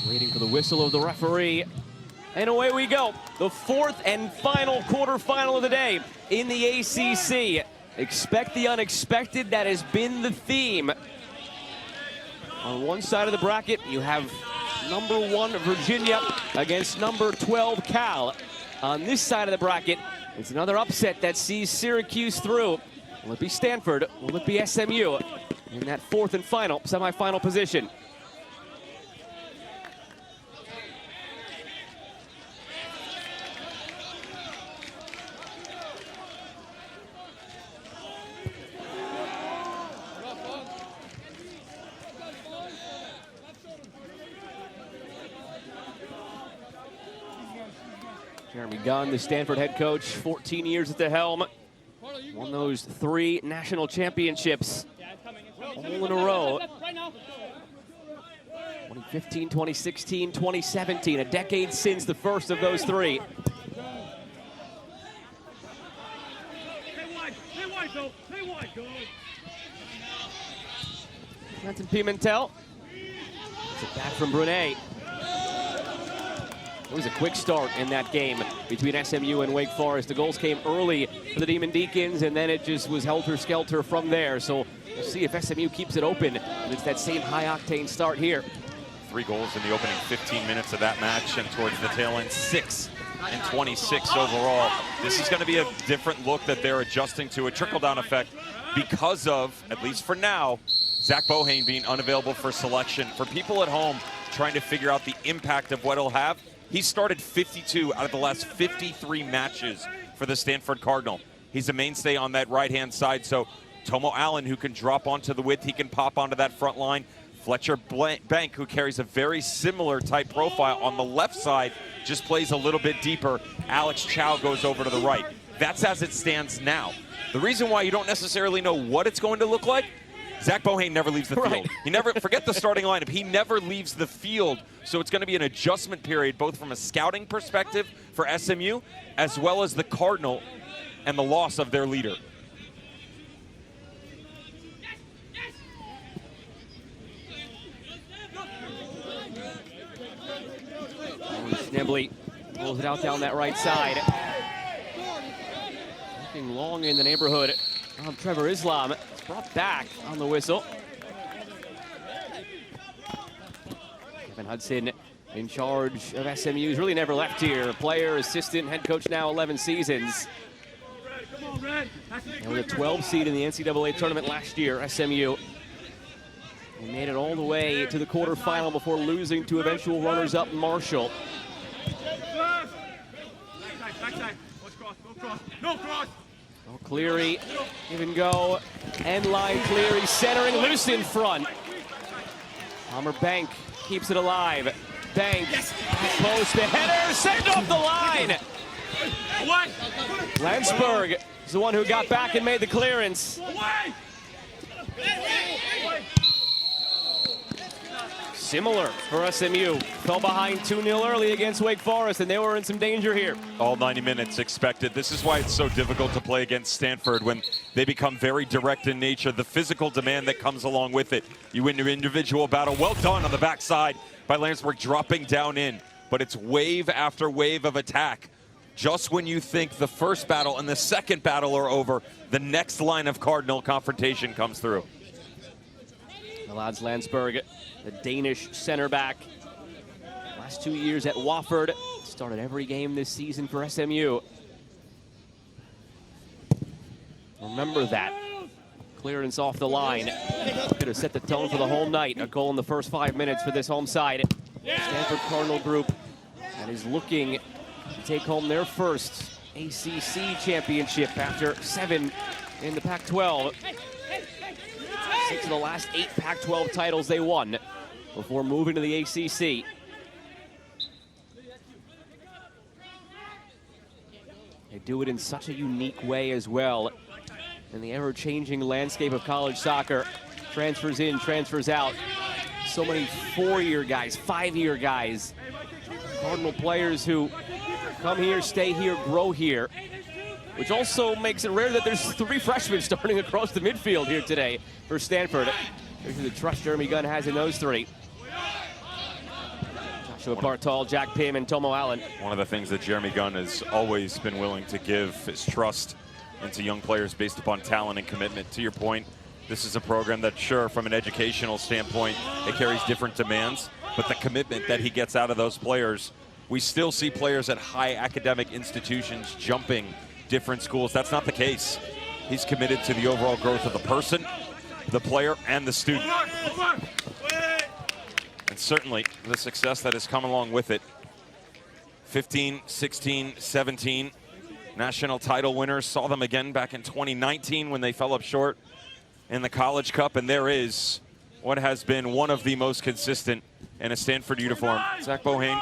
Waiting for the whistle of the referee. And away we go. The fourth and final quarterfinal of the day in the ACC. Expect the unexpected. That has been the theme. On one side of the bracket, you have number 1 Virginia against number 12 Cal. On this side of the bracket, it's another upset that sees Syracuse through. Will it be Stanford? Will it be SMU in that fourth and final semifinal position? Jeremy Gunn, the Stanford head coach, 14 years at the helm. Won those 3 national championships all in a row. 2015, 2016, 2017, a decade since the first of those 3. Quentin Pimentel. It's a back from Brunet. It was a quick start in that game between SMU and Wake Forest. The goals came early for the Demon Deacons, and then it just was helter-skelter from there. So we'll see if SMU keeps it open, and it's that same high-octane start here. 3 goals in the opening 15 minutes of that match, and towards the tail end, 6 and 26 overall. This is going to be a different look that they're adjusting to, a trickle-down effect, because of, at least for now, Zach Bohane being unavailable for selection. For people at home trying to figure out the impact of what he'll have, he started 52 out of the last 53 matches for the Stanford Cardinal. He's a mainstay on that right-hand side, so Tomo Allen, who can drop onto the width, he can pop onto that front line. Fletcher Bank, who carries a very similar type profile on the left side, just plays a little bit deeper. Alex Chow goes over to the right. That's as it stands now. The reason why you don't necessarily know what it's going to look like, Zach Bohane never leaves the field. He never, forget the starting lineup, he never leaves the field. So it's going to be an adjustment period, both from a scouting perspective for SMU, as well as the Cardinal and the loss of their leader. Schnebley pulls it out down that right side. Looking long in the neighborhood of Trevor Islam. It's brought back on the whistle. Kevin Hudson in charge of SMU. He's really never left here. Player, assistant, head coach now 11 seasons. And with a 12 seed in the NCAA tournament last year, SMU. They made it all the way to the quarterfinal before losing to eventual runners-up Marshall. Oh, Cleary, give and go, end line Cleary, centering loose in front. Palmer Bank keeps it alive. Bank, post, the header, saved off the line. Landsberg is the one who got back and made the clearance. Similar for SMU. Fell behind 2-0 early against Wake Forest, and they were in some danger here. All 90 minutes expected. This is why it's so difficult to play against Stanford when they become very direct in nature. The physical demand that comes along with it. You win your individual battle. Well done on the backside by Landsberg, dropping down in. But it's wave after wave of attack. Just when you think the first battle and the second battle are over, the next line of Cardinal confrontation comes through. Lads Landsberg, the Danish center back. Last 2 years at Wofford. Started every game this season for SMU. Remember that. Clearance off the line. Could have set the tone for the whole night. A goal in the first 5 minutes for this home side. Stanford Cardinal group that is looking to take home their first ACC championship after 7 in the Pac-12. 6 of the last 8 Pac-12 titles they won before moving to the ACC. They do it in such a unique way as well. In the ever-changing landscape of college soccer, transfers in, transfers out. So many 4-year guys, 5-year guys. Cardinal players who come here, stay here, grow here. Which also makes it rare that there's 3 freshmen starting across the midfield here today for Stanford. There's the trust Jeremy Gunn has in those 3. To apart tall Jack Pim and Tomo Allen. One of the things that Jeremy Gunn has always been willing to give is trust into young players based upon talent and commitment. To your point, this is a program that, sure, from an educational standpoint, it carries different demands, but the commitment that he gets out of those players, we still see players at high academic institutions jumping different schools. That's not the case. He's committed to the overall growth of the person, the player, and the student. And certainly the success that has come along with it. 15, 16, 17 national title winners. Saw them again back in 2019 when they fell up short in the College Cup. And there is what has been one of the most consistent in a Stanford uniform. Zach Bohane,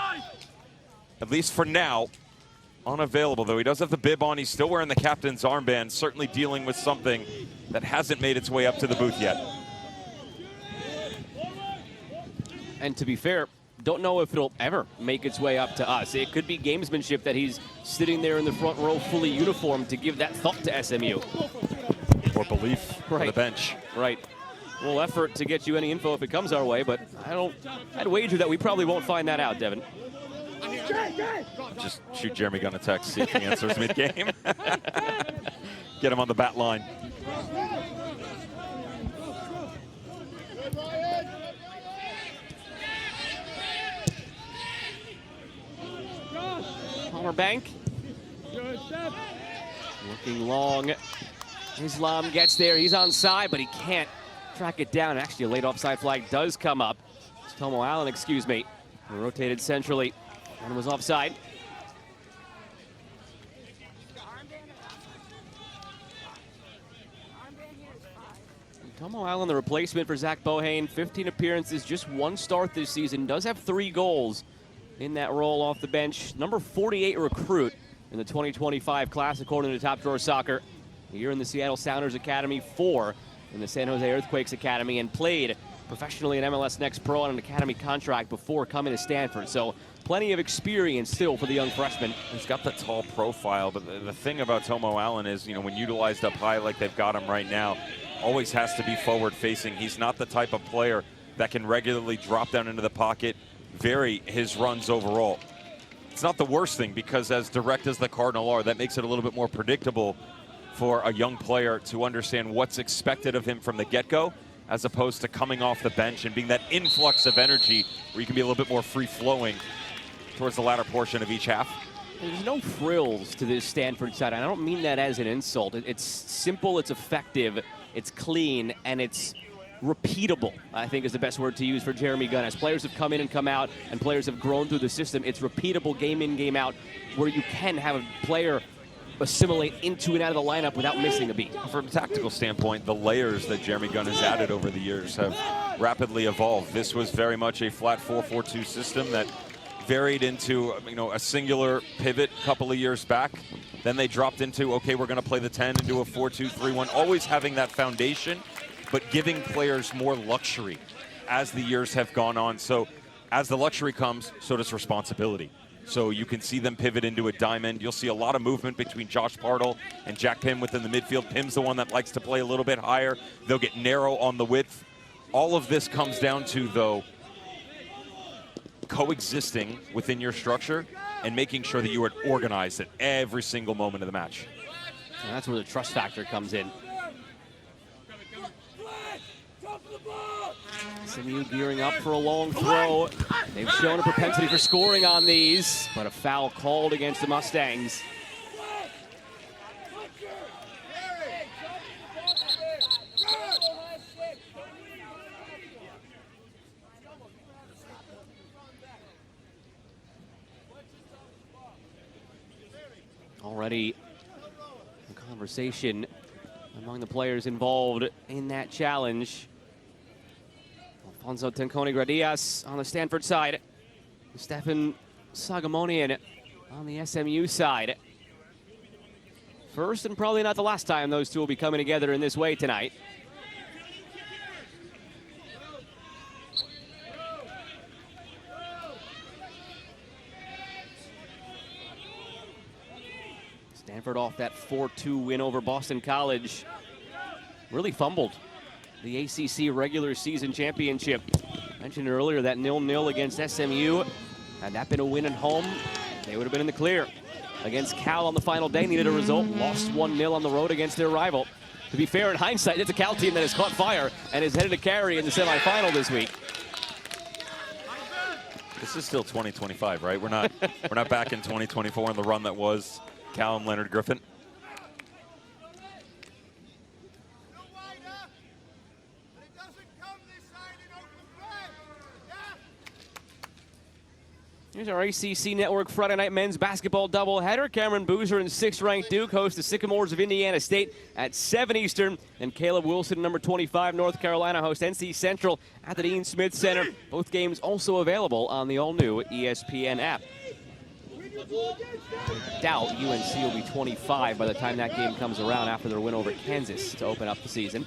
at least for now, unavailable, though he does have the bib on. He's still wearing the captain's armband, certainly dealing with something that hasn't made its way up to the booth yet. And to be fair, don't know if it'll ever make its way up to us. It could be gamesmanship that he's sitting there in the front row fully uniformed to give that thought to SMU. Or belief on the bench. Right. We'll effort to get you any info if it comes our way, but I'd wager that we probably won't find that out, Devin. Just shoot Jeremy Gunn a text, see if he answers mid-game. Get him on the bat line. Palmer Bank. Looking long. Islam gets there. He's onside, but he can't track it down. Actually, a late offside flag does come up. It's Tomo Allen, excuse me. He rotated centrally and was offside. Tomo Allen, the replacement for Zach Bohane, 15 appearances, just 1 start this season. Does have 3 goals in that role off the bench. Number 48 recruit in the 2025 class, according to Top Drawer Soccer. A year in the Seattle Sounders Academy, 4 in the San Jose Earthquakes Academy, and played professionally in MLS Next Pro on an academy contract before coming to Stanford. So plenty of experience still for the young freshman. He's got the tall profile, but the thing about Tomo Allen is, you know, when utilized up high like they've got him right now, always has to be forward facing. He's not the type of player that can regularly drop down into the pocket, vary his runs overall. It's not the worst thing, because as direct as the Cardinal are, that makes it a little bit more predictable for a young player to understand what's expected of him from the get-go, as opposed to coming off the bench and being that influx of energy where you can be a little bit more free-flowing towards the latter portion of each half. There's no frills to this Stanford side. I don't mean that as an insult. It's simple, it's effective, it's clean, and it's repeatable, I think is the best word to use for Jeremy Gunn. As players have come in and come out and players have grown through the system, it's repeatable game in, game out, where you can have a player assimilate into and out of the lineup without missing a beat. From a tactical standpoint, the layers that Jeremy Gunn has added over the years have rapidly evolved. This was very much a flat 4-4-2 system that varied into, you know, a singular pivot a couple of years back. Then they dropped into, okay, we're going to play the 10 and do a 4-2-3-1, always having that foundation, but giving players more luxury as the years have gone on. So as the luxury comes, so does responsibility. So you can see them pivot into a diamond. You'll see a lot of movement between Josh Partle and Jack Pim within the midfield. Pim's the one that likes to play a little bit higher. They'll get narrow on the width. All of this comes down to, though, coexisting within your structure and making sure that you are organized at every single moment of the match. And that's where the trust factor comes in. SMU gearing up for a long throw. They've shown a propensity for scoring on these, but a foul called against the Mustangs. Already a conversation among the players involved in that challenge. Alfonso Tenconi-Gradias on the Stanford side. Stephan Soghomonian on the SMU side. First and probably not the last time those two will be coming together in this way tonight. Stanford off that 4-2 win over Boston College. Really fumbled the ACC regular season championship. Mentioned earlier that 0-0 against SMU. Had that been a win at home, they would have been in the clear. Against Cal on the final day, needed a result, lost 1-0 on the road against their rival. To be fair, in hindsight, it's a Cal team that has caught fire and is headed to carry in the semifinal this week. This is still 2025, right? We're not back in 2024 in the run that was Cal and Leonard Griffin. Here's our ACC Network Friday night men's basketball doubleheader. Cameron Boozer and 6th-ranked Duke host the Sycamores of Indiana State at 7 Eastern. And Caleb Wilson, number 25, North Carolina, host NC Central at the Dean Smith Center. Both games also available on the all-new ESPN app. I doubt UNC will be 25 by the time that game comes around after their win over Kansas to open up the season.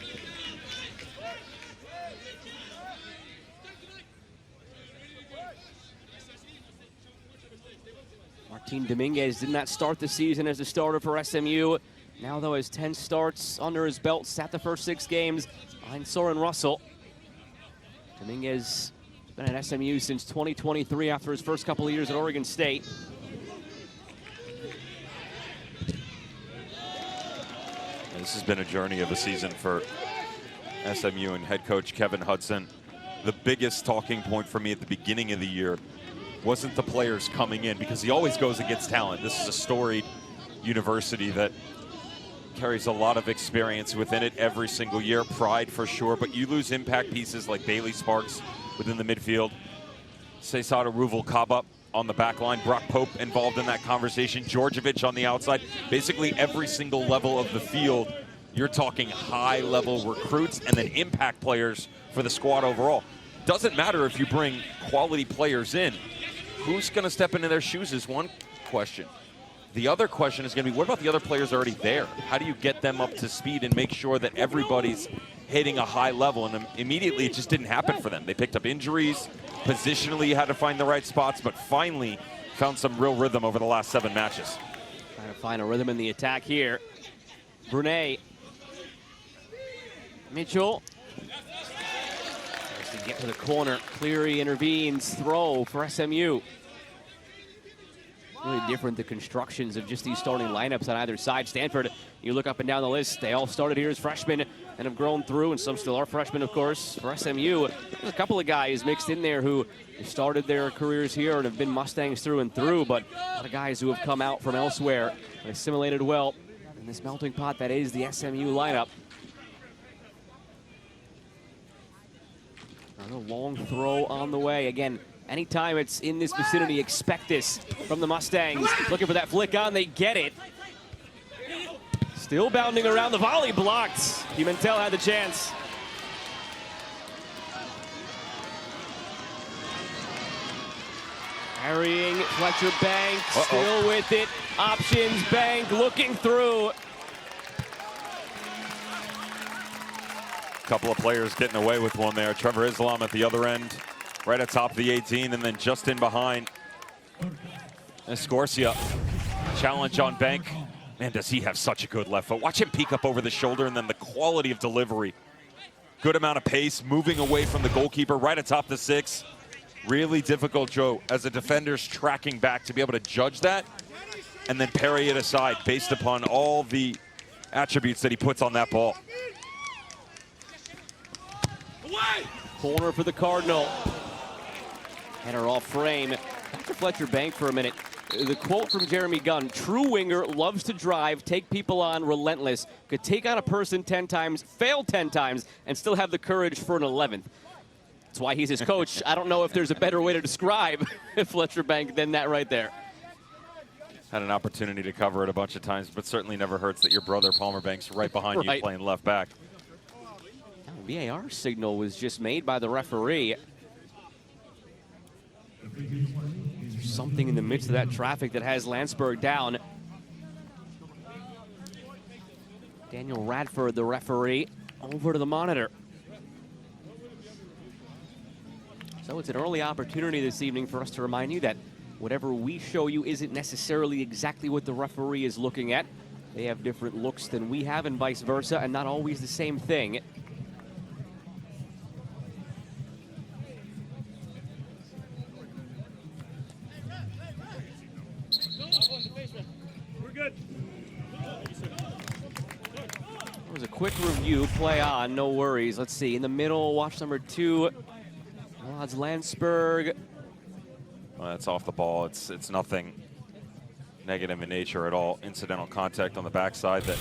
Martin Dominguez did not start the season as a starter for SMU. Now, though, has 10 starts under his belt, sat the first 6 games behind Soren Russell. Dominguez has been at SMU since 2023 after his first couple of years at Oregon State. This has been a journey of a season for SMU and head coach Kevin Hudson. The biggest talking point for me at the beginning of the year wasn't the players coming in, because he always goes against talent. This is a storied university that carries a lot of experience within it every single year, pride for sure, but you lose impact pieces like Bailey Sparks within the midfield, Seysada Ruvel-Kaba on the back line, Brock Pope involved in that conversation, Djordjevic on the outside. Basically every single level of the field, you're talking high-level recruits and then impact players for the squad overall. Doesn't matter if you bring quality players in. Who's going to step into their shoes is one question. The other question is going to be, what about the other players already there? How do you get them up to speed and make sure that everybody's hitting a high level? And immediately it just didn't happen for them. They picked up injuries, positionally had to find the right spots, but finally found some real rhythm over the last 7 matches. Trying to find a rhythm in the attack here. Brunet. Mitchell. Tries to get to the corner. Cleary intervenes. Throw for SMU. Really different, the constructions of just these starting lineups on either side. Stanford, you look up and down the list, they all started here as freshmen and have grown through, and some still are freshmen, of course. For SMU, there's a couple of guys mixed in there who started their careers here and have been Mustangs through and through, but a lot of guys who have come out from elsewhere and assimilated well in this melting pot that is the SMU lineup. Another long throw on the way. Again, anytime it's in this vicinity, expect this from the Mustangs. Looking for that flick on, they get it. Still bounding around, the volley blocked. Pimentel had the chance. Carrying Fletcher Bank, still with it. Options, Bank looking through. Couple of players getting away with one there. Trevor Islam at the other end, right at top of the 18, and then just in behind. Escorcia, challenge on Bank. Man, does he have such a good left foot. Watch him peek up over the shoulder, and then the quality of delivery. Good amount of pace, moving away from the goalkeeper, right atop the 6. Really difficult, Joe, as a defender's tracking back to be able to judge that and then parry it aside based upon all the attributes that he puts on that ball. Corner for the Cardinal. Header off frame. Back to Fletcher Bank for a minute. The quote from Jeremy Gunn, true winger, loves to drive, take people on, relentless, could take on a person 10 times, fail 10 times, and still have the courage for an 11th. That's why he's his coach. I don't know if there's a better way to describe Fletcher Bank than that right there. Had an opportunity to cover it a bunch of times, but certainly never hurts that your brother Palmer Bank's right behind you playing left back. VAR signal was just made by the referee. There's something in the midst of that traffic that has Landsberg down. Daniel Radford, the referee, over to the monitor. So it's an early opportunity this evening for us to remind you that whatever we show you isn't necessarily exactly what the referee is looking at. They have different looks than we have and vice versa, and not always the same thing. quick review, play on, no worries. Let's see, in the middle, watch number 2. Odds Landsberg. Well, that's off the ball. It's nothing negative in nature at all. Incidental contact on the backside that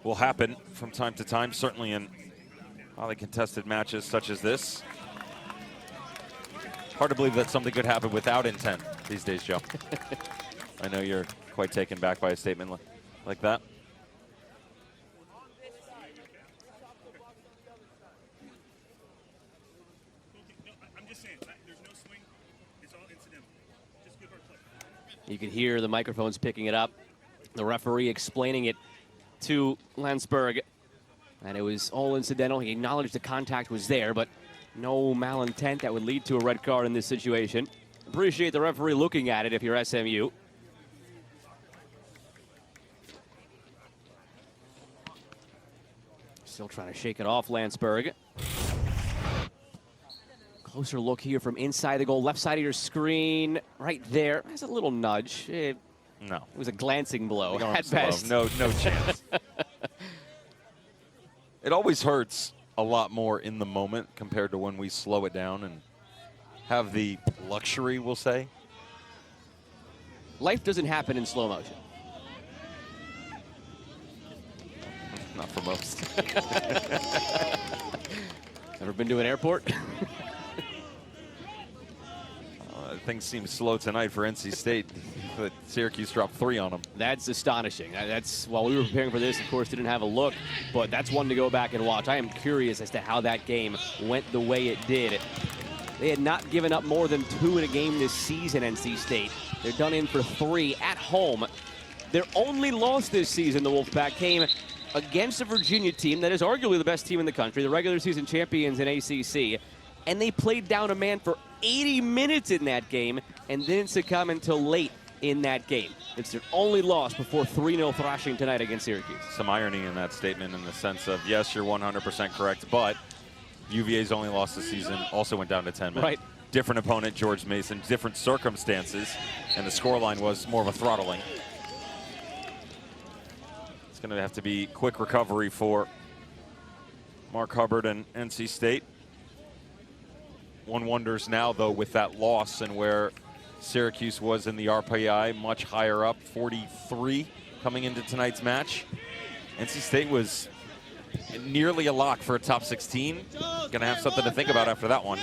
will happen from time to time, certainly in highly contested matches such as this. Hard to believe that something could happen without intent these days, Joe. I know you're quite taken back by a statement like that. You can hear the microphones picking it up. The referee explaining it to Landsberg. And it was all incidental. He acknowledged the contact was there, but no malintent that would lead to a red card in this situation. Appreciate the referee looking at it if you're SMU. Still trying to shake it off, Landsberg. Closer look here from inside the goal, left side of your screen, right there. There's a little nudge. No. It was a glancing blow at Slow. best. No chance. It always hurts a lot more in the moment compared to when we slow it down and have the luxury, we'll say. Life doesn't happen in slow motion. Not for most. Ever been to an airport? Things seem slow tonight for NC State, but Syracuse dropped 3 on them. That's astonishing. That's, while we were preparing for this, of course, didn't have a look, but that's one to go back and watch. I am curious as to how that game went the way it did. They had not given up more than 2 in a game this season, NC State. They're done in for 3 at home. Their only loss this season, the Wolfpack, came against a Virginia team that is arguably the best team in the country, the regular season champions in ACC, and they played down a man for 80 minutes in that game and didn't succumb until late in that game. It's their only loss before 3-0 thrashing tonight against Syracuse. Some irony in that statement in the sense of, yes, you're 100% correct, but UVA's only loss this season also went down to 10 men. Right. Different opponent, George Mason, different circumstances, and the scoreline was more of a throttling. It's going to have to be quick recovery for Mark Hubbard and NC State. One wonders now, though, with that loss and where Syracuse was in the RPI, much higher up, 43 coming into tonight's match. NC State was nearly a lock for a top 16. Going to have something to think about after that one.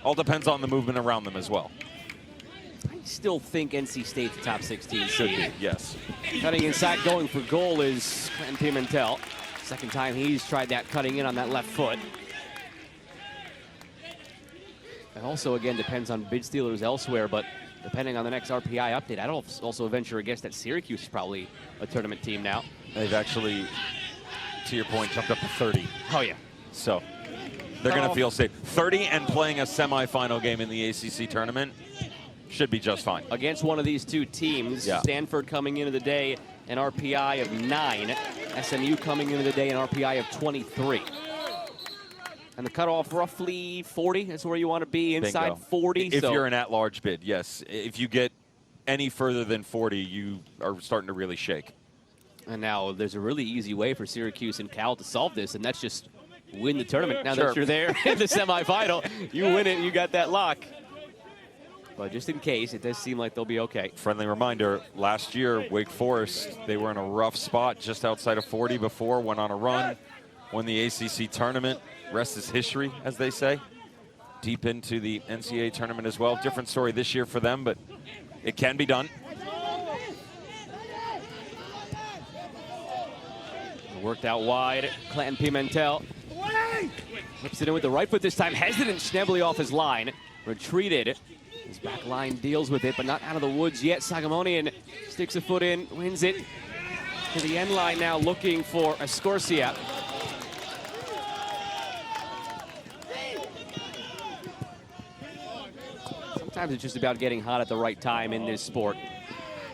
All depends on the movement around them as well. I still think NC State's top 16 Should seed. be, yes. Cutting inside, going for goal is Clinton Pimentel. Second time he's tried that, cutting in on that left foot. It also, again, depends on bid stealers elsewhere, but depending on the next RPI update, I'd also venture a guess that Syracuse is probably a tournament team now. They've actually, to your point, jumped up to 30. Oh, yeah. So they're going to feel safe. 30 and playing a semifinal game in the ACC tournament should be just fine. Against one of these two teams, Yeah. Stanford coming into the day an RPI of 9, SMU coming into the day an RPI of 23. And the cutoff roughly 40, that's where you want to be, inside Bingo. 40. If you're an at-large bid, yes. If you get any further than 40, you are starting to really shake. And now there's a really easy way for Syracuse and Cal to solve this, and that's just win the tournament. Now Sure. that you're there in the semifinal, you win it, you got that lock. But just in case, it does seem like they'll be okay. Friendly reminder, last year, Wake Forest, they were in a rough spot just outside of 40 before, went on a run, won the ACC tournament. Rest is history, as they say. Deep into the NCAA tournament as well. Different story this year for them, but it can be done. Worked out wide, Clinton Pimentel. Whips it in with the right foot this time. Hesitant, Schnebly off his line. Retreated. His back line deals with it, but not out of the woods yet. Soghomonian sticks a foot in, wins it to the end line now, looking for Escorcia. Sometimes it's just about getting hot at the right time in this sport.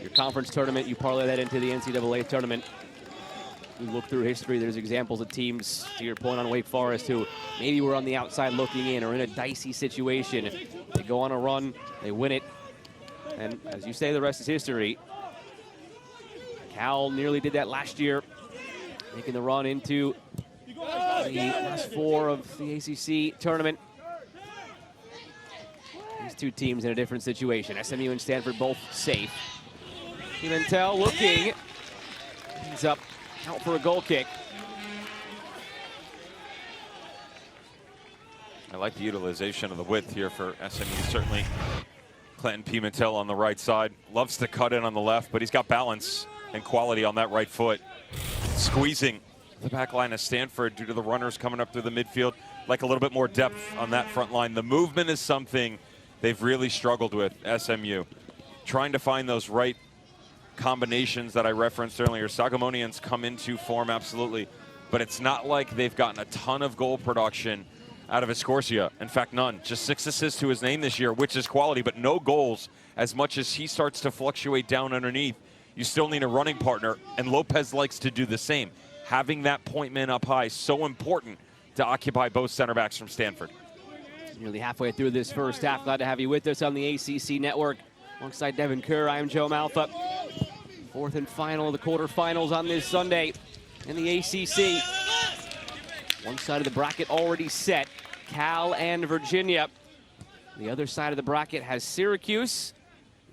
Your conference tournament, you parlay that into the NCAA tournament. You look through history, there's examples of teams, to your point on Wake Forest, who maybe were on the outside looking in or in a dicey situation. They go on a run, they win it, and as you say, the rest is history. Cal nearly did that last year making the run into the last 4 of the ACC tournament. These two teams in a different situation. SMU and Stanford both safe. Pimentel looking. He's up, out for a goal kick. I like the utilization of the width here for SMU. Certainly Clinton Pimentel on the right side. Loves to cut in on the left, but he's got balance and quality on that right foot. Squeezing the back line of Stanford due to the runners coming up through the midfield. Like a little bit more depth on that front line. The movement is something they've really struggled with, SMU. Trying to find those right combinations that I referenced earlier. Soghomonian's come into form, absolutely. But it's not like they've gotten a ton of goal production out of Escorcia. In fact, none. Just 6 assists to his name this year, which is quality, but no goals. As much as he starts to fluctuate down underneath, you still need a running partner, and Lopez likes to do the same. Having that point man up high, so important to occupy both center backs from Stanford. Nearly halfway through this first half. Glad to have you with us on the ACC Network. Alongside Devin Kerr, I am Joe Malfa. 4th and final of the quarterfinals on this Sunday in the ACC. One side of the bracket already set, Cal and Virginia. The other side of the bracket has Syracuse.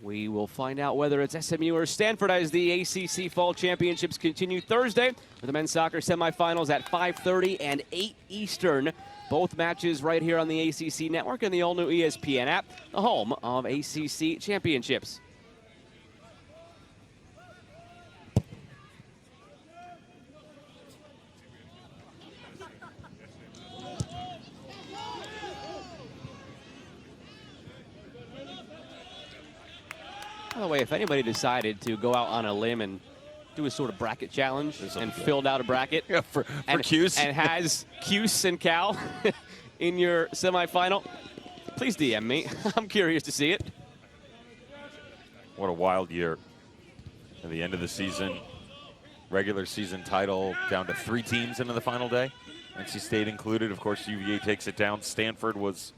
We will find out whether it's SMU or Stanford as the ACC Fall Championships continue Thursday with the men's soccer semifinals at 5:30 and 8 Eastern. Both matches right here on the ACC Network and the all-new ESPN app, the home of ACC Championships. By the way, if anybody decided to go out on a limb and do a sort of bracket challenge and filled out a bracket for Cuse and has Cuse and Cal in your semifinal, please DM me. I'm curious to see it. What a wild year. At the end of the season, regular season title down to 3 teams into the final day. NC State included. Of course, UVA takes it down. Stanford was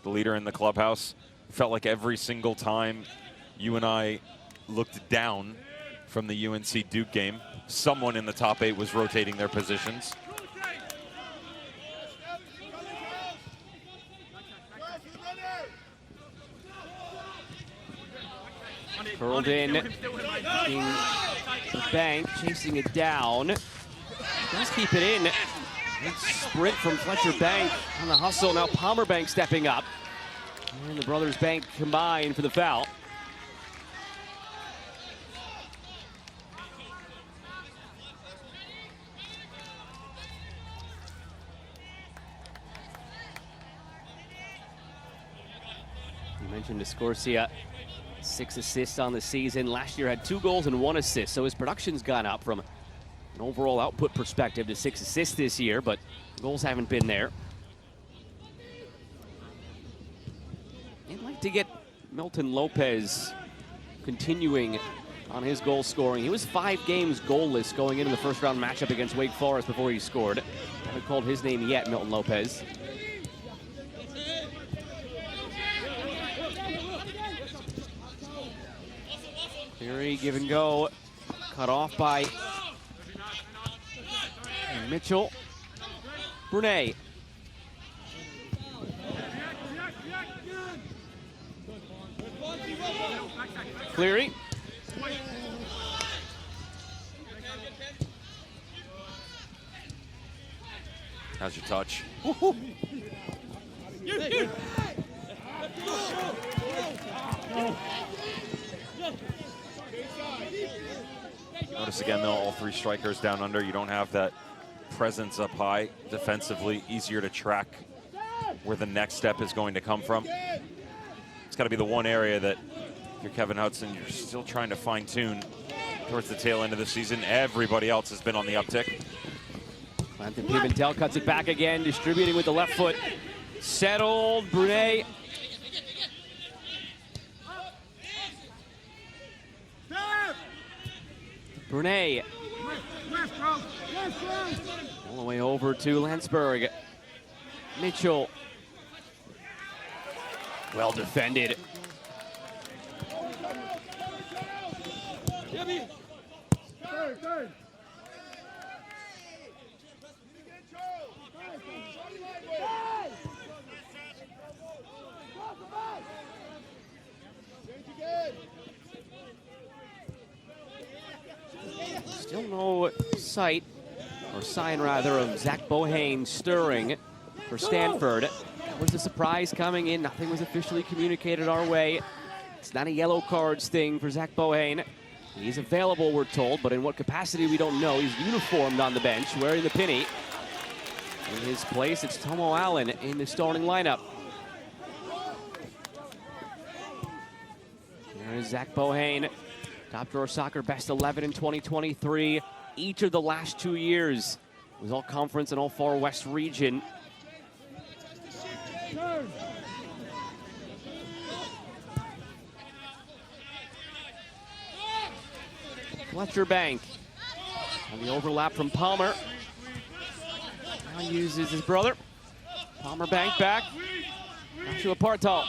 the leader in the clubhouse. Felt like every single time you and I looked down from the UNC Duke game, someone in the top 8 was rotating their positions. Curled in the bank, chasing it down. Does keep it in. Good sprint from Fletcher Bank on the hustle. Now Palmer Bank stepping up. And the brothers Bank combine for the foul. You mentioned Escorcia, 6 assists on the season. Last year had 2 goals and 1 assist, so his production's gone up from an overall output perspective to 6 assists this year, but goals haven't been there. I'd like to get Milton Lopez continuing on his goal scoring. He was 5 games goalless going into the first round matchup against Wake Forest before he scored. Haven't called his name yet, Milton Lopez. Cleary, give and go, cut off by Mitchell. Brunet. Cleary. How's your touch? Notice again, though, all 3 strikers down under. You don't have that presence up high defensively. Easier to track where the next step is going to come from. It's got to be the one area that, if you're Kevin Hudson, you're still trying to fine-tune towards the tail end of the season. Everybody else has been on the uptick. Clinton Pimentel cuts it back again, distributing with the left foot. Settled, Brunet. Brunet. All the way over to Landsberg. Mitchell. Well defended. sight, or sign rather, of Zach Bohane stirring for Stanford. That was a surprise coming in. Nothing was officially communicated our way. It's not a yellow cards thing for Zach Bohane. He's available, we're told, but in what capacity, we don't know. He's uniformed on the bench, wearing the penny. In his place, it's Tomo Allen in the starting lineup. There is Zach Bohane, top drawer soccer best 11 in 2023. Each of the last 2 years was all conference and all far west region. Fletcher Bank on the overlap from Palmer. Now uses his brother. Palmer Bank back. Now to Aparto.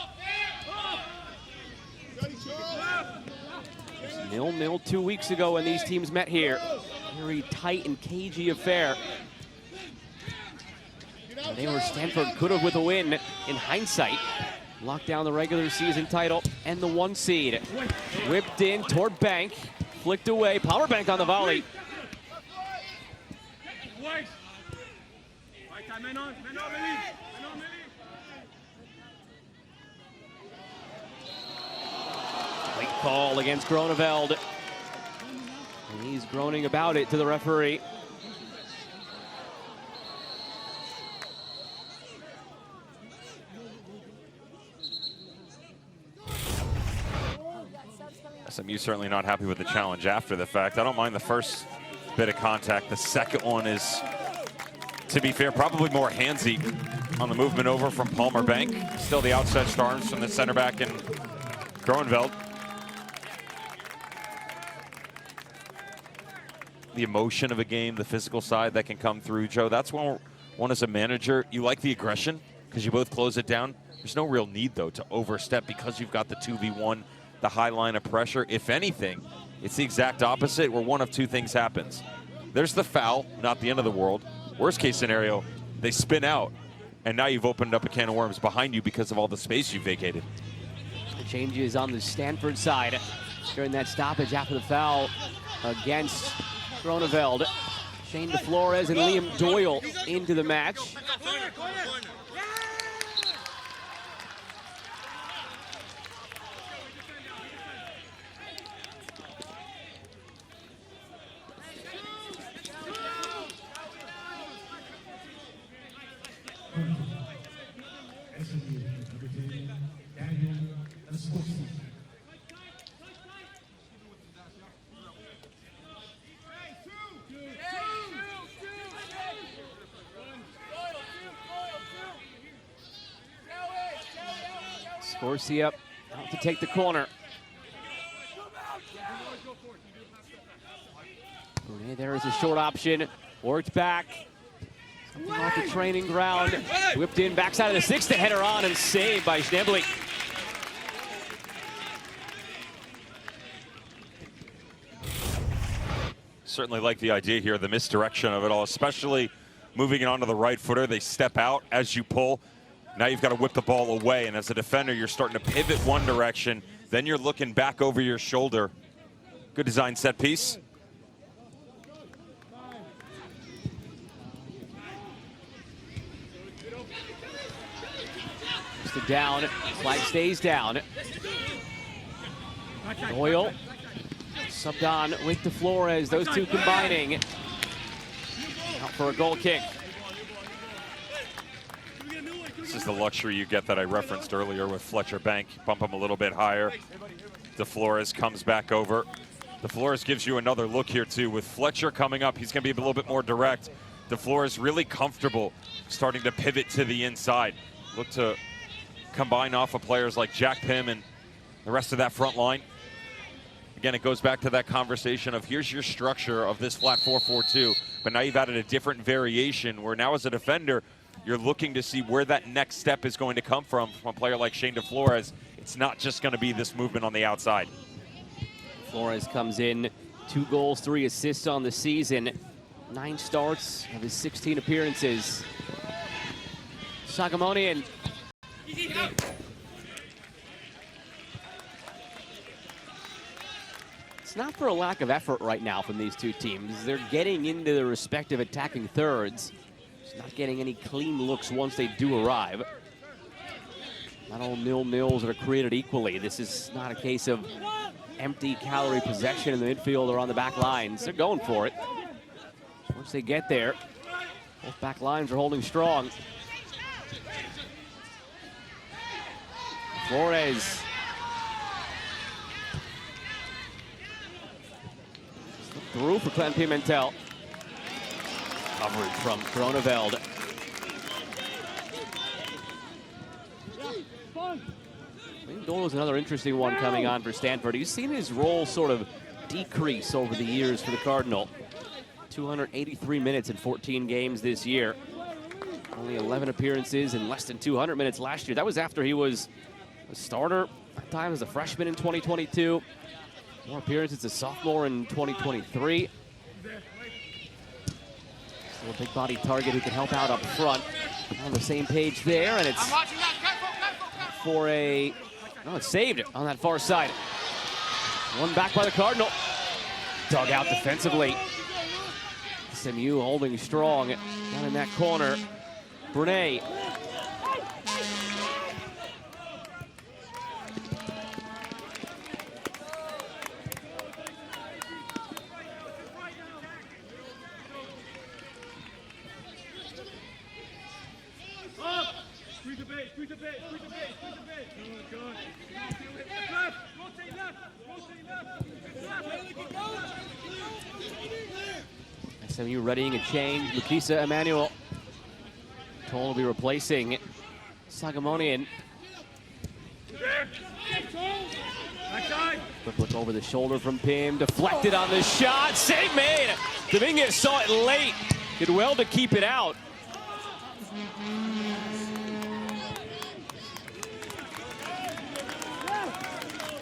0-0 2 weeks ago when these teams met here. Very tight and cagey affair. And they were Stanford could have with a win in hindsight. Locked down the regular season title and the 1 seed. Whipped in toward Bank. Flicked away. Palmer Bank on the volley. Late call against Groneveld. And he's groaning about it to the referee. SMU certainly not happy with the challenge after the fact. I don't mind the first bit of contact. The second one is, to be fair, probably more handsy on the movement over from Palmer Bank. Still the outstretched arms from the center back in Groneveld. The emotion of a game, the physical side that can come through, Joe. That's one as a manager, you like the aggression because you both close it down. There's no real need, though, to overstep because you've got the 2v1, the high line of pressure. If anything, it's the exact opposite where one of two things happens. There's the foul, not the end of the world. Worst case scenario, they spin out, and now you've opened up a can of worms behind you because of all the space you vacated. The changes on the Stanford side during that stoppage after the foul against Groneveld. Shane DeFlores and Liam Doyle into the match. Scorsia out to take the corner. There is a short option. Worked back. Something off the training ground. Whipped in backside of the 6 to header on and saved by Schnebly. Certainly like the idea here, the misdirection of it all, especially moving it onto the right footer. They step out as you pull. Now you've got to whip the ball away, and as a defender, you're starting to pivot one direction. Then you're looking back over your shoulder. Good design set piece. Just down, flag stays down. Doyle subbed on with DeFlores, those two combining. Out for a goal kick. This is the luxury you get that I referenced earlier with Fletcher Bank. Bump him a little bit higher. DeFlores comes back over. DeFlores gives you another look here too. With Fletcher coming up, he's going to be a little bit more direct. DeFlores really comfortable starting to pivot to the inside. Look to combine off of players like Jack Pym and the rest of that front line. Again, it goes back to that conversation of here's your structure of this flat 4-4-2, but now you've added a different variation where now as a defender, you're looking to see where that next step is going to come from a player like Shane DeFlores. It's not just going to be this movement on the outside. Flores comes in, 2 goals, 3 assists on the season, 9 starts of his 16 appearances. Soghomonian. it's not for a lack of effort right now from these two teams. They're getting into their respective attacking thirds. Just not getting any clean looks once they do arrive. Not all nil-nils that are created equally. This is not a case of empty calorie possession in the midfield or on the back lines. They're going for it. Once they get there, both back lines are holding strong. Flores. Through for Clem Pimentel. Coverage from Cronenveld. Doyle is another interesting one coming on for Stanford. He's seen his role sort of decrease over the years for the Cardinal. 283 minutes in 14 games this year. Only 11 appearances in less than 200 minutes last year. That was after he was a starter at times as a freshman in 2022. More appearances as a sophomore in 2023. Still a big body target who can help out up front. On the same page there, and it's for a... No, it's saved on that far side. One back by the Cardinal. Dug out defensively. SMU holding strong down in that corner. Brunei. SMU readying a change. Mustanger Emmanuel told to be replacing Soghomonian. Quick look over the shoulder from Pim. Deflected on the shot. Save made. Dominguez saw it late. Did well to keep it out.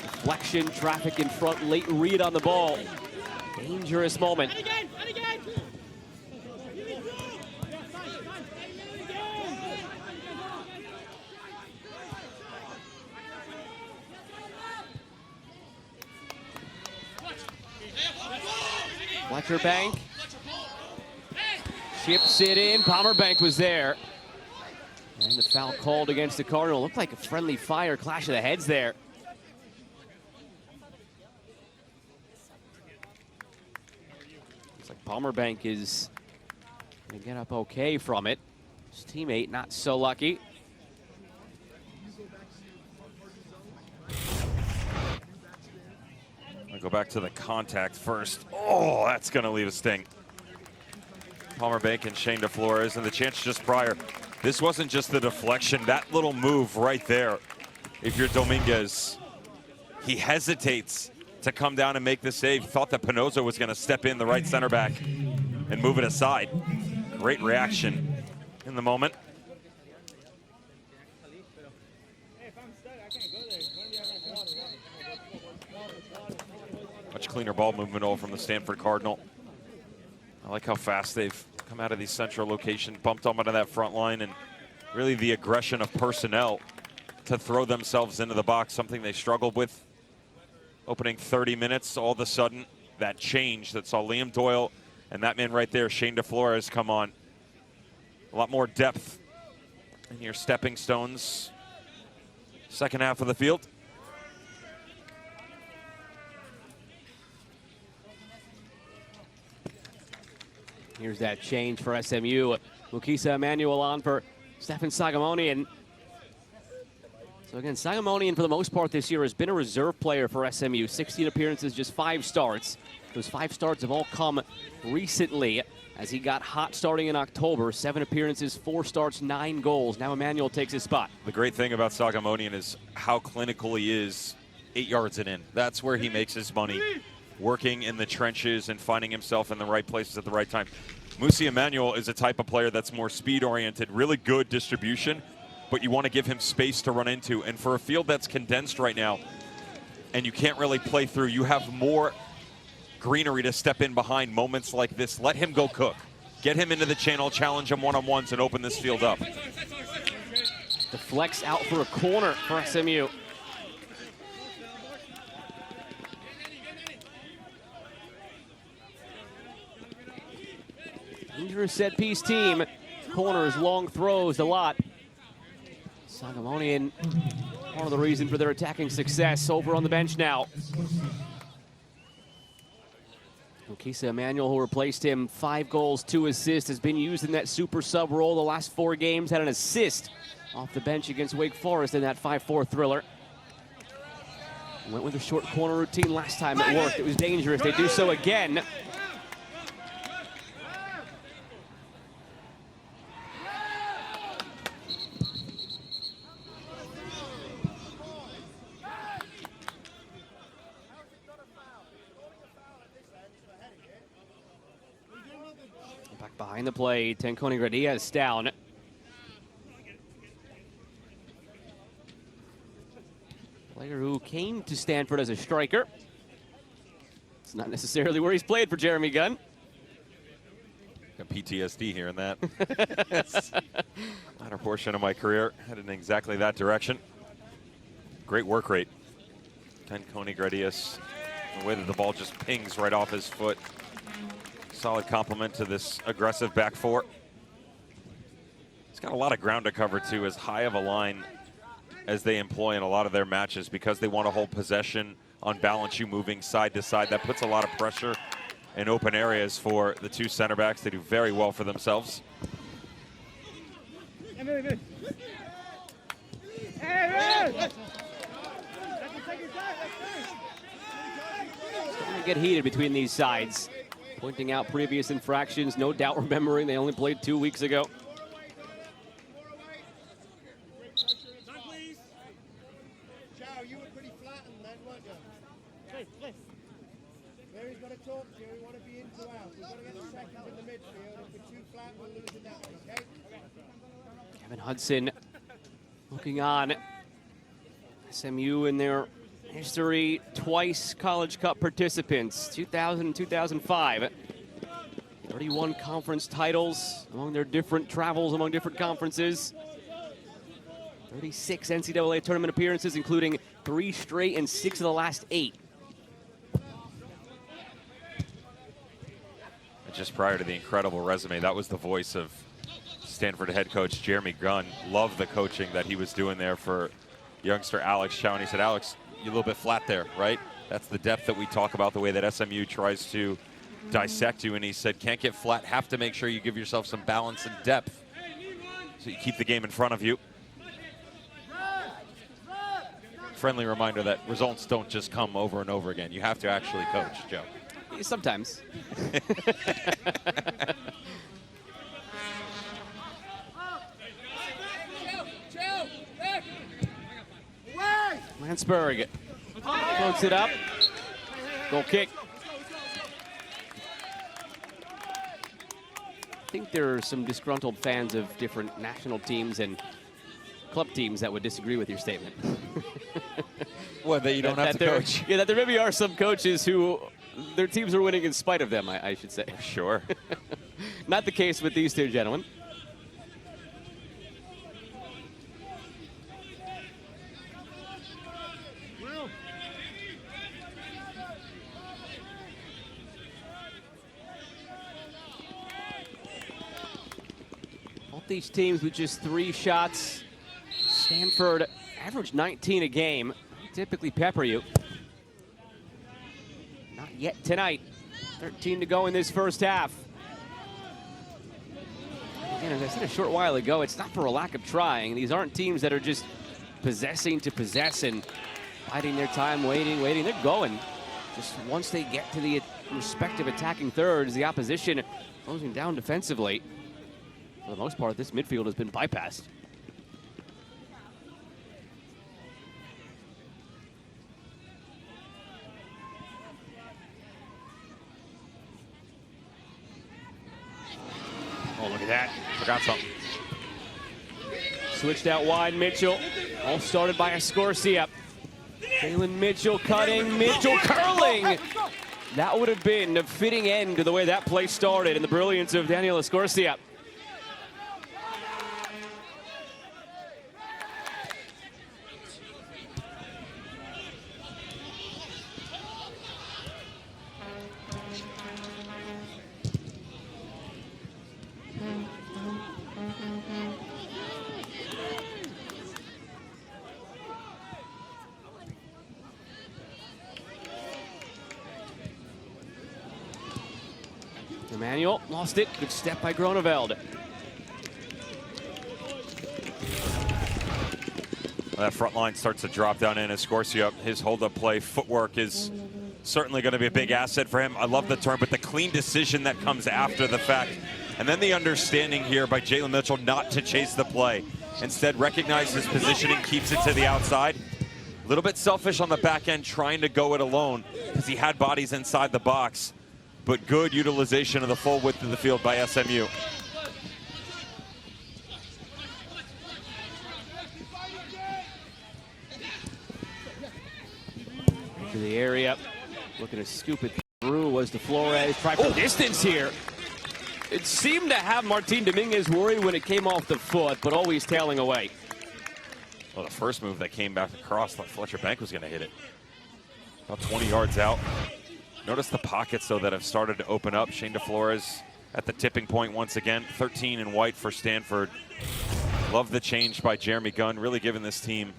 Deflection, traffic in front, late read on the ball. Dangerous moment. Fletcher Bank chips it in. Palmerbank was there. And the foul called against the Cardinal. Looked like a friendly fire, clash of the heads there. Looks like Palmerbank is going to get up okay from it. His teammate not so lucky. Go back to the contact first. Oh, that's going to leave a sting. Palmerbank and Shane DeFlores, and the chance just prior. This wasn't just the deflection. That little move right there, if you're Dominguez, he hesitates to come down and make the save. Thought that Pinoza was going to step in, the right center back, and move it aside. Great reaction in the moment. Much cleaner ball movement all from the Stanford Cardinal. I like how fast they've come out of these central locations, bumped on onto that front line, and really the aggression of personnel to throw themselves into the box, something they struggled with. Opening 30 minutes, all of a sudden, that change that saw Liam Doyle and that man right there, Shane DeFlores, come on. A lot more depth in your stepping stones. Second half of the field. Here's that change for SMU. Mustanger Emmanuel on for Stephan Soghomonian. So again, Soghomonian for the most part this year has been a reserve player for SMU. 16 appearances, just 5 starts. Those 5 starts have all come recently as he got hot starting in October. 7 appearances, 4 starts, 9 goals. Now Emmanuel takes his spot. The great thing about Soghomonian is how clinical he is 8 yards and in. That's where he makes his money. Working in the trenches and finding himself in the right places at the right time. Mustanger Emmanuel is a type of player that's more speed-oriented, really good distribution, but you want to give him space to run into. And for a field that's condensed right now, and you can't really play through, you have more greenery to step in behind moments like this. Let him go cook. Get him into the channel, challenge him one-on-ones, and open this field up. The flex out for a corner for SMU. dangerous set-piece team. Corners, long throws, a lot. Soghomonian, part of the reason for their attacking success, over on the bench now. Kisa Emanuel, who replaced him, 5 goals, 2 assists, has been used in that super sub role the last 4 games, had an assist off the bench against Wake Forest in that 5-4 thriller. Went with a short corner routine last time it worked. It was dangerous. They do so again. Back behind the play, Tanconi Gradias down. Player who came to Stanford as a striker. It's not necessarily where he's played for Jeremy Gunn. Got PTSD hearing that. Latter portion of my career headed in exactly that direction. Great work rate. Tanconi Gradias, the way that the ball just pings right off his foot. Solid compliment to this aggressive back four. He's got a lot of ground to cover too, as high of a line as they employ in a lot of their matches, because they want to hold possession, unbalance you moving side to side. That puts a lot of pressure in open areas for the 2 center backs. They do very well for themselves. It's going to get heated between these sides. Pointing out previous infractions, no doubt remembering they only played 2 weeks ago. Kevin Hudson looking on. SMU in their history, twice College Cup participants, 2000 and 2005. 31 conference titles among their different travels among different conferences. 36 NCAA tournament appearances, including 3 straight and 6 of the last 8. Just prior to the incredible resume, that was the voice of Stanford head coach Jeremy Gunn. Loved the coaching that he was doing there for youngster Alex Chow. And he said, Alex, you're a little bit flat there, right? That's the depth that we talk about, the way that SMU tries to dissect you. And he said, can't get flat, have to make sure you give yourself some balance and depth so you keep the game in front of you. Friendly reminder that results don't just come over and over again. You have to actually coach, Joe. Sometimes. Landsberg floats it up. Goal kick. I think there are some disgruntled fans of different national teams and club teams that would disagree with your statement. Well, that you don't have to coach. Yeah, that there maybe are some coaches who their teams are winning in spite of them, I should say. Sure. Not the case with these 2 gentlemen. Both these teams with just 3 shots. Stanford averaged 19 a game. They typically pepper you. Not yet tonight. 13 to go in this first half. Again, as I said a short while ago, it's not for a lack of trying. These aren't teams that are just possessing to possess and biding their time, waiting. They're going. Just once they get to the respective attacking thirds, the opposition closing down defensively. For the most part, this midfield has been bypassed. Oh, look at that. Forgot something. Switched out wide, Mitchell. All started by Escorcia. Jalen Mitchell cutting, Mitchell curling. That would have been a fitting end to the way that play started and the brilliance of Daniel Escorcia. Manuel lost it. Good step by Groneveld. That front line starts to drop down in Escorcia. His hold-up play footwork is certainly going to be a big asset for him. I love the turn, but the clean decision that comes after the fact. And then the understanding here by Jalen Mitchell not to chase the play. Instead, recognize his positioning, keeps it to the outside. A little bit selfish on the back end, trying to go it alone because he had bodies inside the box. But good utilization of the full width of the field by SMU. To the area, looking to scoop it through was to Flores. Try for distance here. It seemed to have Martin Dominguez worried when it came off the foot, but always tailing away. Well, the first move that came back across, thought Fletcher Bank was going to hit it. About 20 yards out. Notice the pockets, though, that have started to open up. Shane DeFlores at the tipping point once again. 13 in white for Stanford. Love the change by Jeremy Gunn, really giving this team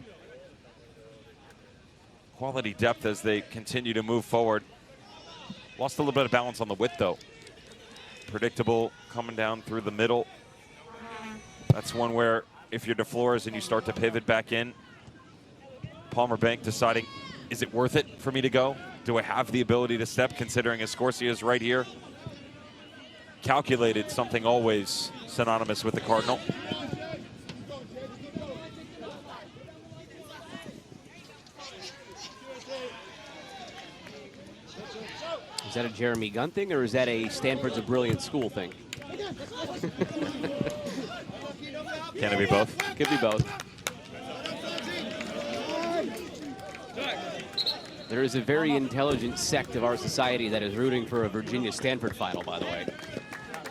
quality depth as they continue to move forward. Lost a little bit of balance on the width, though. Predictable coming down through the middle. That's one where if you're DeFlores and you start to pivot back in, Palmer Bank deciding, is it worth it for me to go? Do I have the ability to step, considering Escorcia is right here? Calculated, something always synonymous with the Cardinal. Is that a Jeremy Gunn thing, or is that a Stanford's a brilliant school thing? Can it be both? Could be both. There is a very intelligent sect of our society that is rooting for a Virginia-Stanford final, by the way.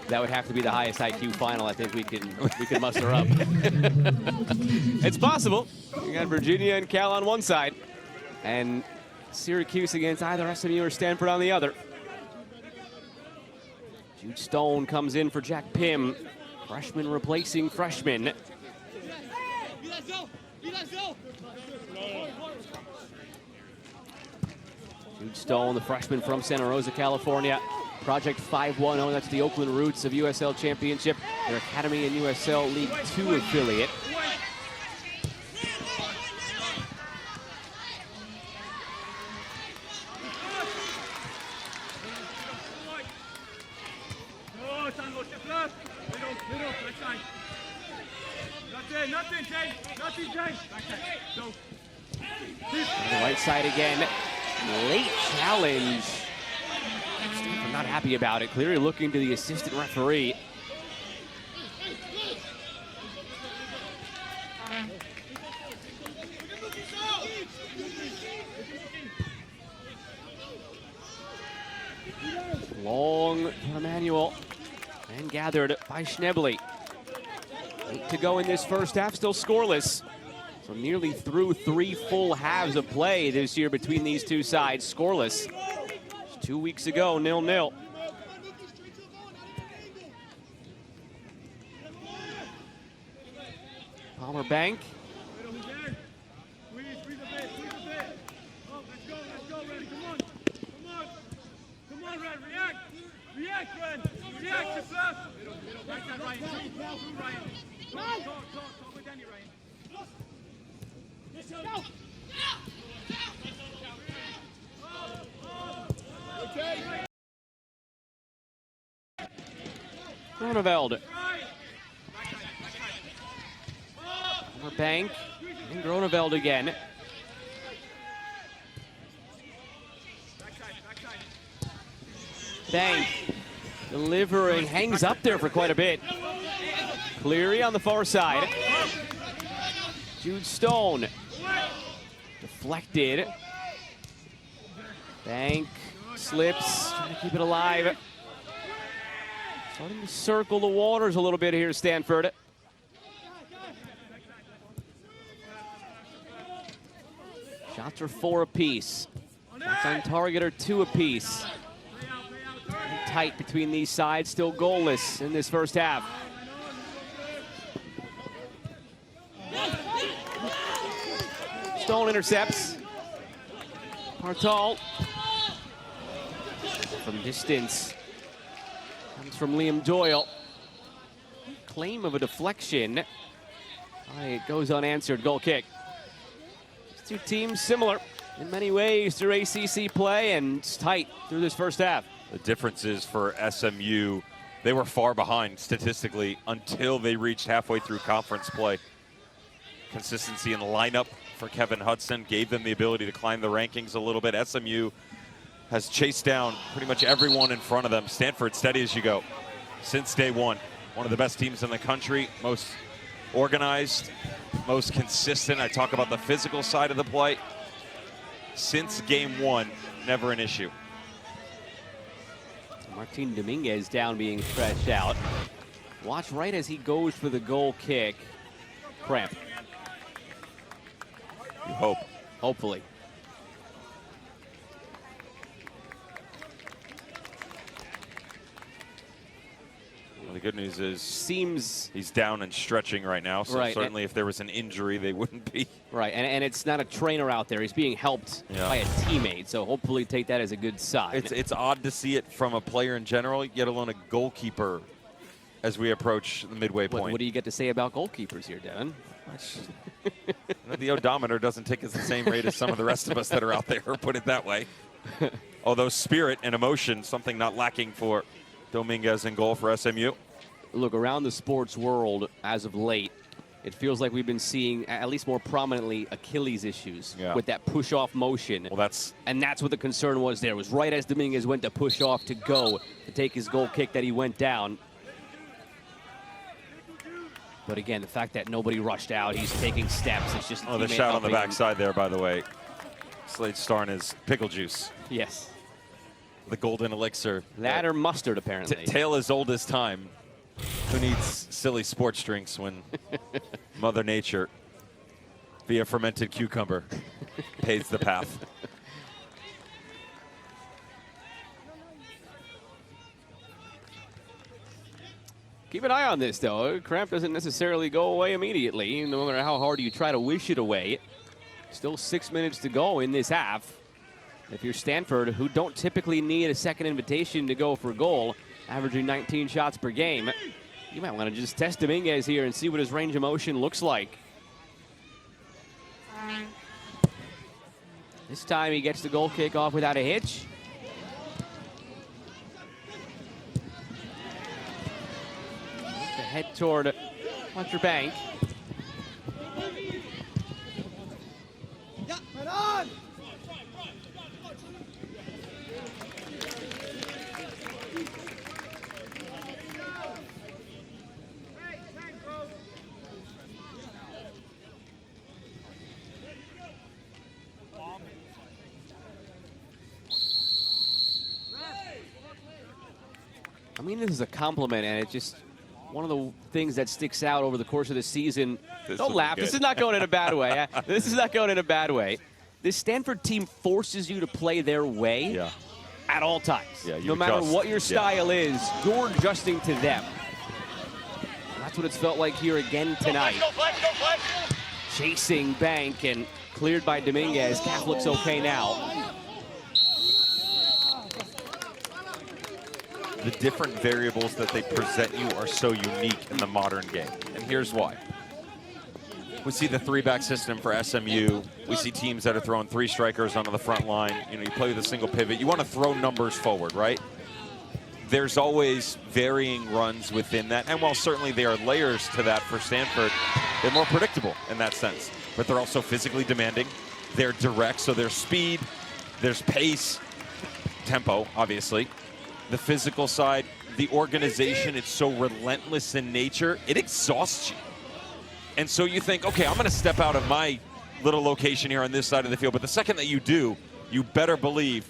That would have to be the highest IQ final I think we can muster up. It's possible. You got Virginia and Cal on one side, and Syracuse against either SMU or Stanford on the other. Jude Stone comes in for Jack Pym. Freshman replacing freshman. Jude Stone, the freshman from Santa Rosa, California. Project 510, that's the Oakland Roots of USL Championship. Their Academy and USL League 2 affiliate. On the right side again. Late challenge. Stanford not happy about it. Clearly looking to the assistant referee. Long to Emmanuel and gathered by Schnebly. 8 to go in this first half, still scoreless. So nearly through 3 full halves of play this year between these two sides, scoreless. Just 2 weeks ago, 0-0. Palmer Bank. Groneveld. Palmer Bank and Groneveld again. Bank delivering, hangs up there for quite a bit. Cleary on the far side. Jude Stone deflected. Bank slips, trying to keep it alive. Starting to circle the waters a little bit here, Stanford. Shots are 4 apiece. Shots on target are 2 apiece. Tight between these sides, still goalless in this first half. Stone intercepts. Partal from distance comes It's from Liam Doyle. Claim of a deflection. It goes unanswered. Goal kick. These two teams similar in many ways through ACC play, and it's tight through this first half. The difference is for SMU, they were far behind statistically until they reached halfway through conference play. Consistency in the lineup for Kevin Hudson gave them the ability to climb the rankings a little bit. SMU has chased down pretty much everyone in front of them. Stanford, steady as you go since day one. One of the best teams in the country, most organized, most consistent. I talk about the physical side of the play. Since game one, never an issue. Martin Dominguez down, being stretched out. Watch right as he goes for the goal kick. Cramp. You hope. Hopefully. Well, the good news is seems he's down and stretching right now, so right, certainly if there was an injury, they wouldn't be. Right, and it's not a trainer out there. He's being helped by a teammate, so hopefully take that as a good sign. It's odd to see it from a player in general, yet alone a goalkeeper as we approach the midway point. What do you get to say about goalkeepers here, Devin? The odometer doesn't tick at the same rate as some of the rest of us that are out there, put it that way. Although spirit and emotion, something not lacking for Dominguez in goal for SMU. Look, around the sports world as of late, it feels like we've been seeing, at least more prominently, Achilles issues with that push-off motion. Well, that's what the concern was there. It was right as Dominguez went to push off to go to take his goal kick that he went down. But again, the fact that nobody rushed out, he's taking steps. It's just the shot on the backside there, by the way. Slade Starn is pickle juice. Yes. The golden elixir. That or mustard, apparently. Tale as old as time. Who needs silly sports drinks when Mother Nature, via fermented cucumber, paves the path? Keep an eye on this, though. Cramp doesn't necessarily go away immediately, no matter how hard you try to wish it away. Still 6 minutes to go in this half. If you're Stanford, who don't typically need a second invitation to go for a goal, averaging 19 shots per game, you might want to just test Dominguez here and see what his range of motion looks like. This time he gets the goal kick off without a hitch. Head toward Hunter Bank. I mean, this is a compliment, and it's just one of the things that sticks out over the course of the season. Don't laugh. This is not going in a bad way. This is not going in a bad way. This Stanford team forces you to play their way at all times. No matter what your style is, you're adjusting to them. That's what it's felt like here again tonight. Chasing Bank and cleared by Dominguez. Calf looks okay now. The different variables that they present you are so unique in the modern game. And here's why. We see the three-back system for SMU. We see teams that are throwing three strikers onto the front line. You know, you play with a single pivot. You want to throw numbers forward, right? There's always varying runs within that. And while certainly there are layers to that for Stanford, they're more predictable in that sense. But they're also physically demanding. They're direct, so there's speed, there's pace, tempo, obviously. The physical side, the organization, it's so relentless in nature, it exhausts you. And so you think, okay, I'm going to step out of my little location here on this side of the field. But the second that you do, you better believe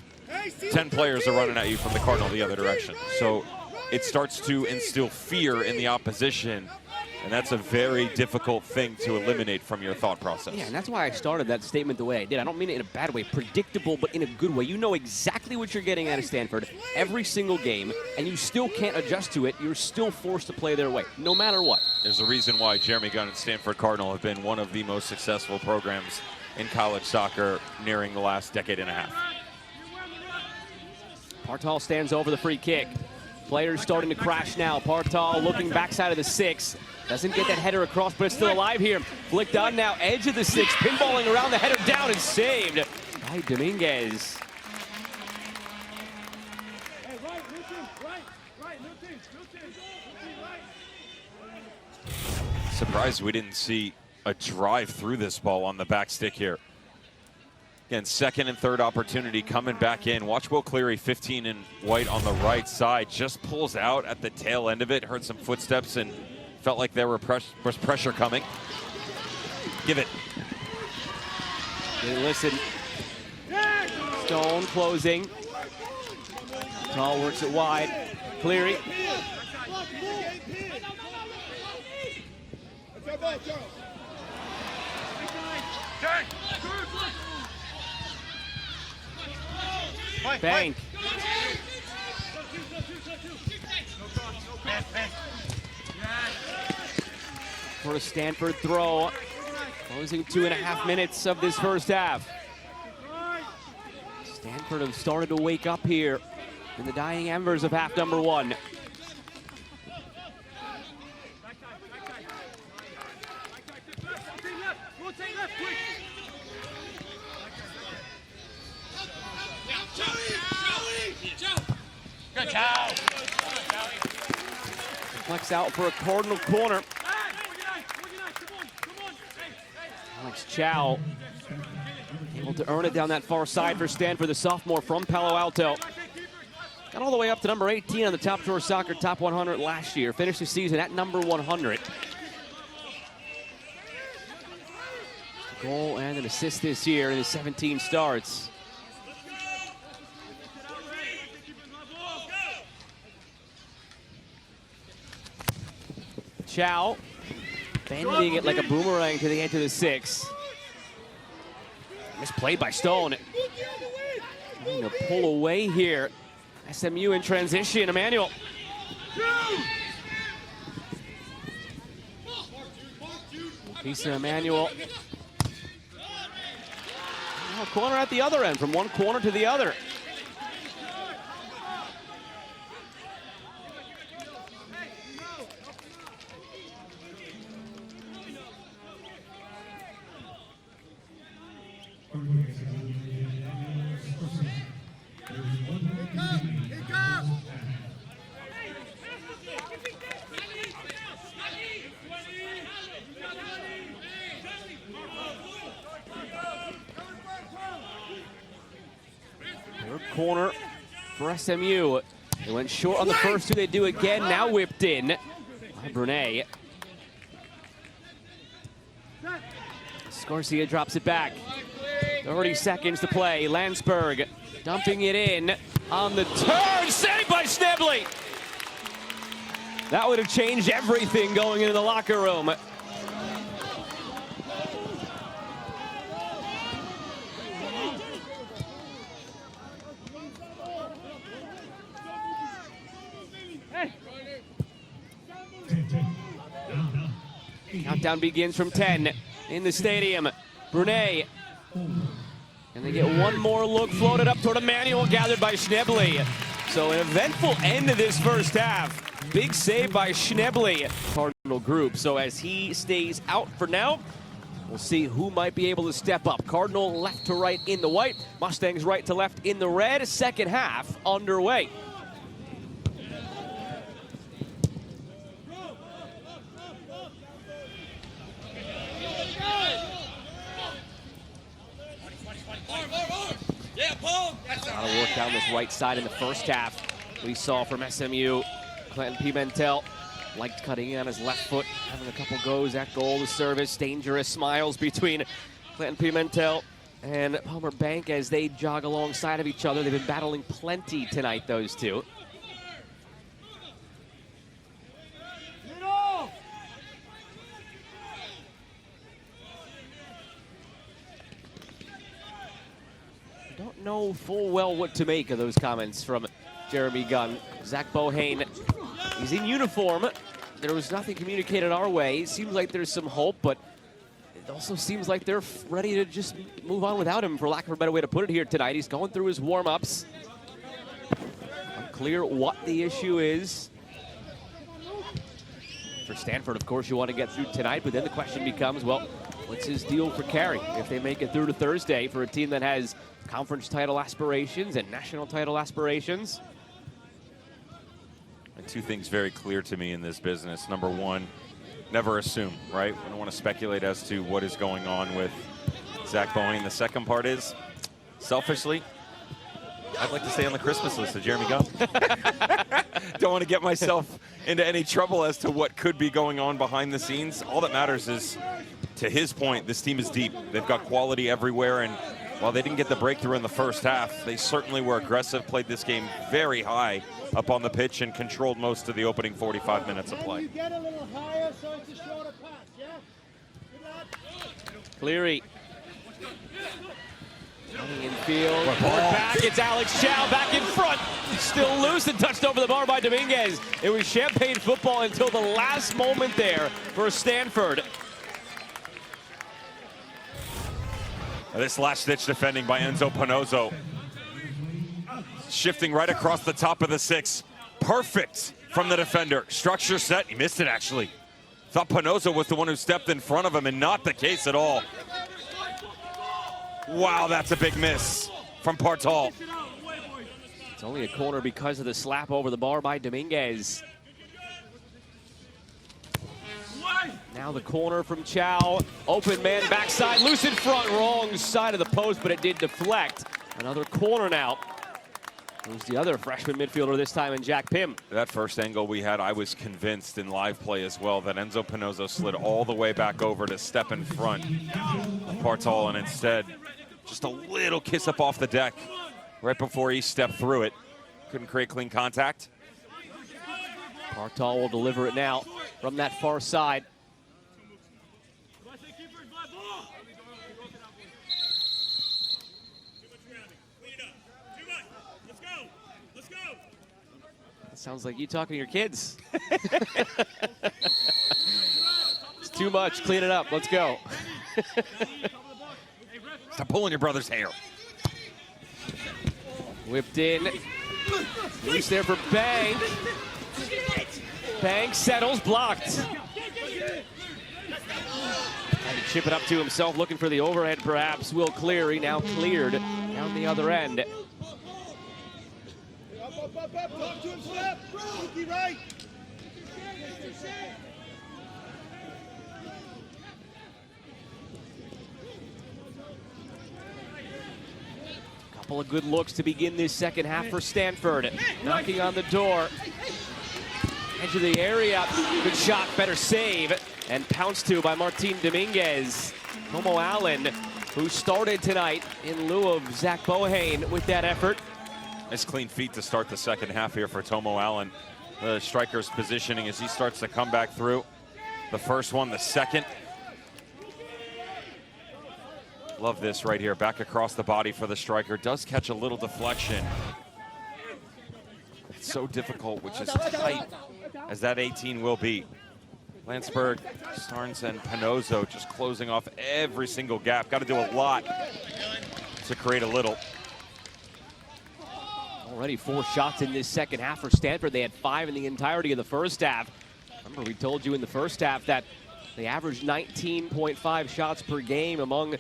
10 players are running at you from the Cardinal the other direction. So it starts to instill fear in the opposition. And that's a very difficult thing to eliminate from your thought process. Yeah, and that's why I started that statement the way I did. I don't mean it in a bad way, predictable, but in a good way. You know exactly what you're getting out of Stanford every single game, and you still can't adjust to it. You're still forced to play their way, no matter what. There's a reason why Jeremy Gunn and Stanford Cardinal have been one of the most successful programs in college soccer nearing the last decade and a half. Partal stands over the free kick. Players starting to crash now. Partal looking backside of the 6. Doesn't get that header across, but it's still alive here. Flicked on now, edge of the 6. Pinballing around the header, down and saved by Dominguez. Surprised we didn't see a drive through this ball on the back stick here. Again, second and third opportunity coming back in. Watch Will Cleary, 15 in white on the right side. Just pulls out at the tail end of it. Heard some footsteps and felt like there was pressure coming. Give it. Hey, listen. Stone closing. Tall works it wide. Cleary. Bank. For a Stanford throw. Closing 2.5 minutes of this first half. Stanford have started to wake up here in the dying embers of half number 1. Flex out for a Cardinal corner. Alex Chow able to earn it down that far side for Stanford, the sophomore from Palo Alto. Got all the way up to number 18 on the Top Drawer Soccer Top 100 last year. Finished the season at number 100. A goal and an assist this year in his 17 starts. Chow bending it like a boomerang to the edge of the 6. Misplayed by Stone. Trying to pull away here. SMU in transition. Emmanuel. Piece of Emmanuel. Now corner at the other end, from one corner to the other. Third corner for SMU. They went short on the first two. They do again. Now whipped in by Brunet. Scorsia drops it back. 30 seconds to play. Landsberg dumping it in on the turn. Saved by Schnebley. That would have changed everything going into the locker room. Countdown begins from 10 in the stadium. Brunet. And they get one more look floated up toward Emmanuel, gathered by Schnebley. So an eventful end to this first half. Big save by Schnebley. Cardinal group. So as he stays out for now, we'll see who might be able to step up. Cardinal left to right in the white. Mustangs right to left in the red. Second half underway. A lot of work down this right side in the first half. We saw from SMU. Clinton Pimentel liked cutting in on his left foot, having a couple goes at goal to service. Dangerous smiles between Clinton Pimentel and Palmer Bank as they jog alongside of each other. They've been battling plenty tonight, those two. Don't know full well what to make of those comments from Jeremy Gunn. Zach Bohane, he's in uniform. There was nothing communicated our way. It seems like there's some hope, but it also seems like they're ready to just move on without him, for lack of a better way to put it here tonight. He's going through his warm-ups. clear what the issue is. For Stanford, of course, you want to get through tonight, but then the question becomes, well, what's his deal for Carey if they make it through to Thursday for a team that has conference title aspirations and national title aspirations? And two things very clear to me in this business. Number one, never assume, right? We don't want to speculate as to what is going on with Zach Bohane. The second part is, selfishly, I'd like to stay on the Christmas list of Jeremy Gunn. Don't want to get myself into any trouble as to what could be going on behind the scenes. All that matters is, to his point, this team is deep. They've got quality everywhere, and while they didn't get the breakthrough in the first half, they certainly were aggressive, played this game very high up on the pitch, and controlled most of the opening 45 minutes of play. Cleary. Running in field, back, it's Alex Chow back in front. Still loose and touched over the bar by Dominguez. It was champagne football until the last moment there for Stanford. This last-ditch defending by Enzo Penozo. Shifting right across the top of the 6. Perfect from the defender. Structure set, he missed it actually. Thought Penozo was the one who stepped in front of him, and not the case at all. Wow, that's a big miss from Partal. It's only a corner because of the slap over the bar by Dominguez. Now the corner from Chow. Open man backside, loose in front, wrong side of the post, but it did deflect. Another corner now. Who's the other freshman midfielder this time in Jack Pym? That first angle we had, I was convinced in live play as well that Enzo Penozo slid all the way back over to step in front of Partal, and instead just a little kiss up off the deck right before he stepped through it. Couldn't create clean contact. Partal will deliver it now from that far side. Sounds like you talking to your kids. It's too much. Clean it up. Let's go. Stop pulling your brother's hair. Whipped in. Loose there for Bang. Bang settles, blocked. Had to chip it up to himself, looking for the overhead perhaps. Will Cleary now cleared down the other end. Couple of good looks to begin this second half for Stanford. Knocking on the door. Edge of the area. Good shot, better save. And pounced to by Martin Dominguez. Tomo Allen, who started tonight in lieu of Zach Bohane with that effort. Nice clean feet to start the second half here for Tomo Allen. The striker's positioning as he starts to come back through. The first one, the second. Love this right here. Back across the body for the striker. Does catch a little deflection. It's so difficult, which is tight as that 18 will be. Landsberg, Starnes, and Penozo just closing off every single gap. Got to do a lot to create a little. Already 4 shots in this second half for Stanford. They had 5 in the entirety of the first half. Remember, we told you in the first half that they averaged 19.5 shots per game, among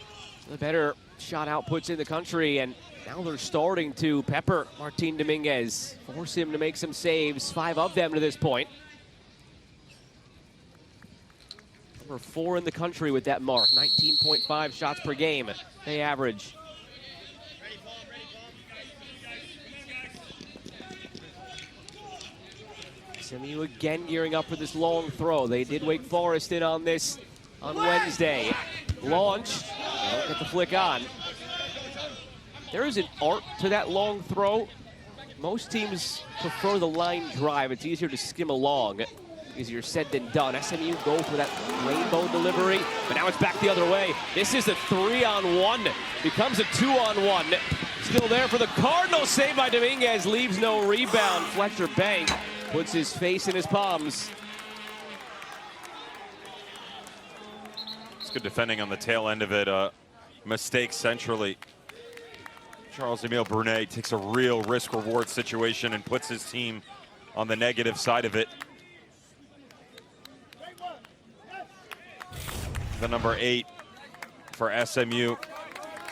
the better shot outputs in the country. And now they're starting to pepper Martin Dominguez, force him to make some saves, 5 of them to this point. Number 4 in the country with that mark, 19.5 shots per game they average. SMU again gearing up for this long throw. They did Wake Forest in on this on Wednesday. Launched, don't get the flick on. There is an art to that long throw. Most teams prefer the line drive. It's easier to skim along. Easier said than done. SMU go for that rainbow delivery, but now it's back the other way. This is a 3-on-1. Becomes a 2-on-1. Still there for the Cardinal. Saved by Dominguez. Leaves no rebound. Fletcher Bank puts his face in his palms. It's good defending on the tail end of it. Mistake centrally Charles-Emile Brunet takes a real risk-reward situation and puts his team on the negative side of it. The number 8 for SMU,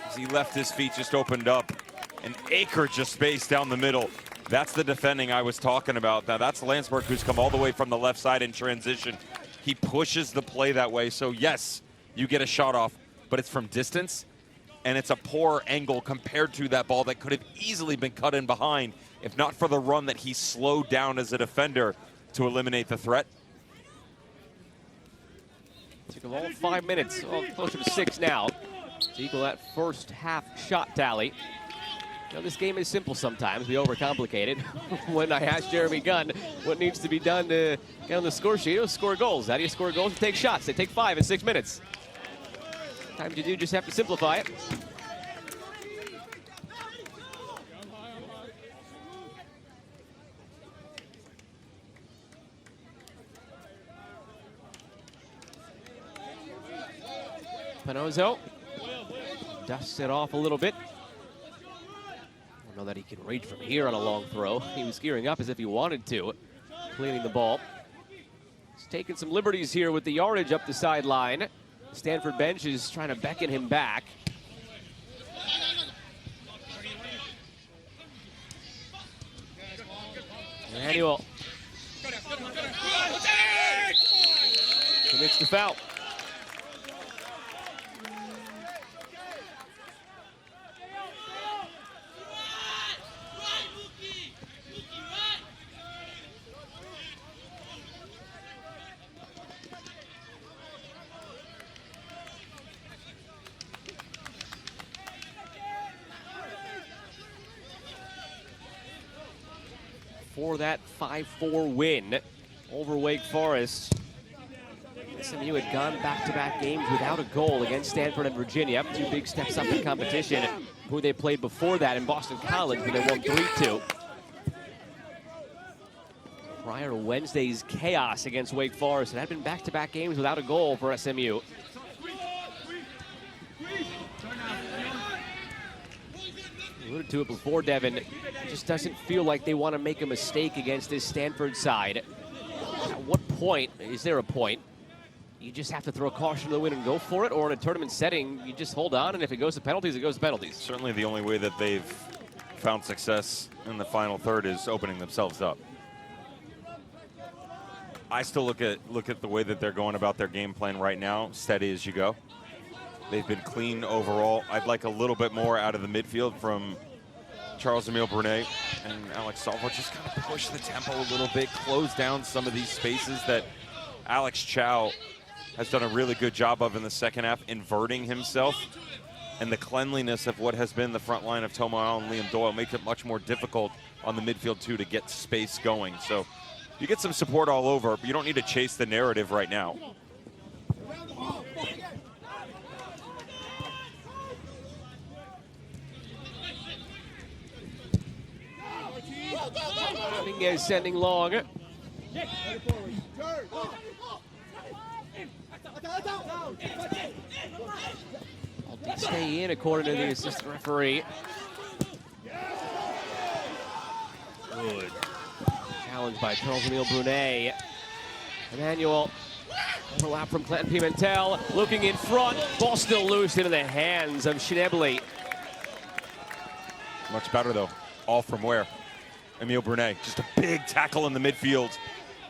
as he left his feet, just opened up an acreage of space down the middle. That's the defending I was talking about. Now that's Landsberg, who's come all the way from the left side in transition. He pushes the play that way, so yes, you get a shot off, but it's from distance, and it's a poor angle compared to that ball that could have easily been cut in behind, if not for the run that he slowed down as a defender to eliminate the threat. Took them all 5 minutes, well, closer to 6 now, to equal that first half shot tally. You know, this game is simple sometimes. We overcomplicate it. When I asked Jeremy Gunn what needs to be done to get on the score sheet, it was score goals. How do you score goals? You take shots. They take 5 in 6 minutes. Sometimes you do just have to simplify it. Panozzo dusts it off a little bit. I don't know that he can reach from here on a long throw. He was gearing up as if he wanted to, cleaning the ball. He's taking some liberties here with the yardage up the sideline. The Stanford bench is trying to beckon him back. Manuel commits the foul. For that 5-4 win over Wake Forest. SMU had gone back-to-back games without a goal against Stanford and Virginia. 2 big steps up in competition. Who they played before that in Boston College, where they won 3-2. Prior to Wednesday's chaos against Wake Forest, it had been back-to-back games without a goal for SMU. Alluded to it before, Devin. It just doesn't feel like they want to make a mistake against this Stanford side. At what point, is there a point, you just have to throw caution to the wind and go for it, or in a tournament setting, you just hold on, and if it goes to penalties, it goes to penalties? Certainly the only way that they've found success in the final third is opening themselves up. I still look at the way that they're going about their game plan right now, steady as you go. They've been clean overall. I'd like a little bit more out of the midfield from Charles-Emile Brunet and Alex Salvo. Just kind of push the tempo a little bit, close down some of these spaces that Alex Chow has done a really good job of in the second half, inverting himself. And the cleanliness of what has been the front line of Tomo and Liam Doyle makes it much more difficult on the midfield, too, to get space going. So you get some support all over, but you don't need to chase the narrative right now. Dominguez sending long. Did stay in according to the assistant referee. Good. Challenged by Charles-Emile Brunet. Emmanuel. Overlap from Clinton Pimentel. Looking in front. Ball still loose into the hands of Schnebly. Much better, though. All from where? Emile Brunet. Just a big tackle in the midfield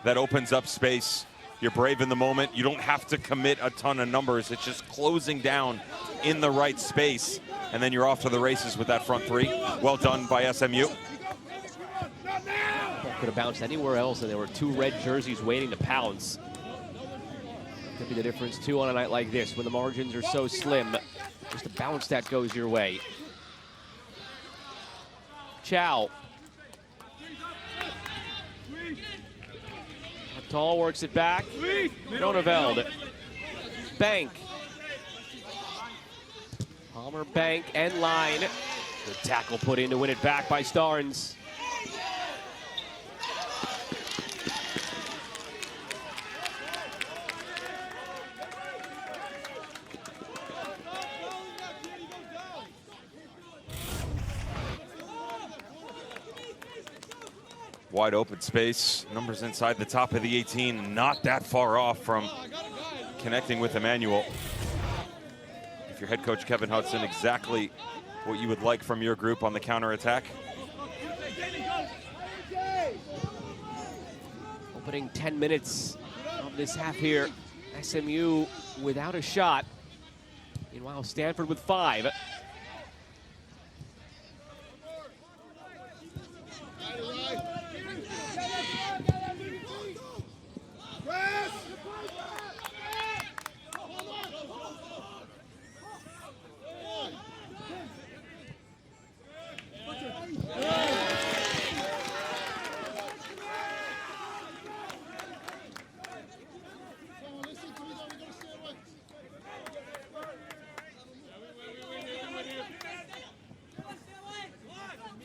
that opens up space. You're brave in the moment. You don't have to commit a ton of numbers. It's just closing down in the right space. And then you're off to the races with that front three. Well done by SMU. Could have bounced anywhere else, and there were 2 red jerseys waiting to pounce. Could be the difference, too, on a night like this, when the margins are so slim. Just a bounce that goes your way. Chow. Tall works it back. Roneveld. Bank. Palmer, Bank, and line. Good tackle put in to win it back by Starnes. Wide open space, numbers inside the top of the 18, not that far off from connecting with Emmanuel. If your head coach Kevin Hudson, exactly what you would like from your group on the counterattack. Opening 10 minutes of this half here, SMU without a shot. Meanwhile, Stanford with 5.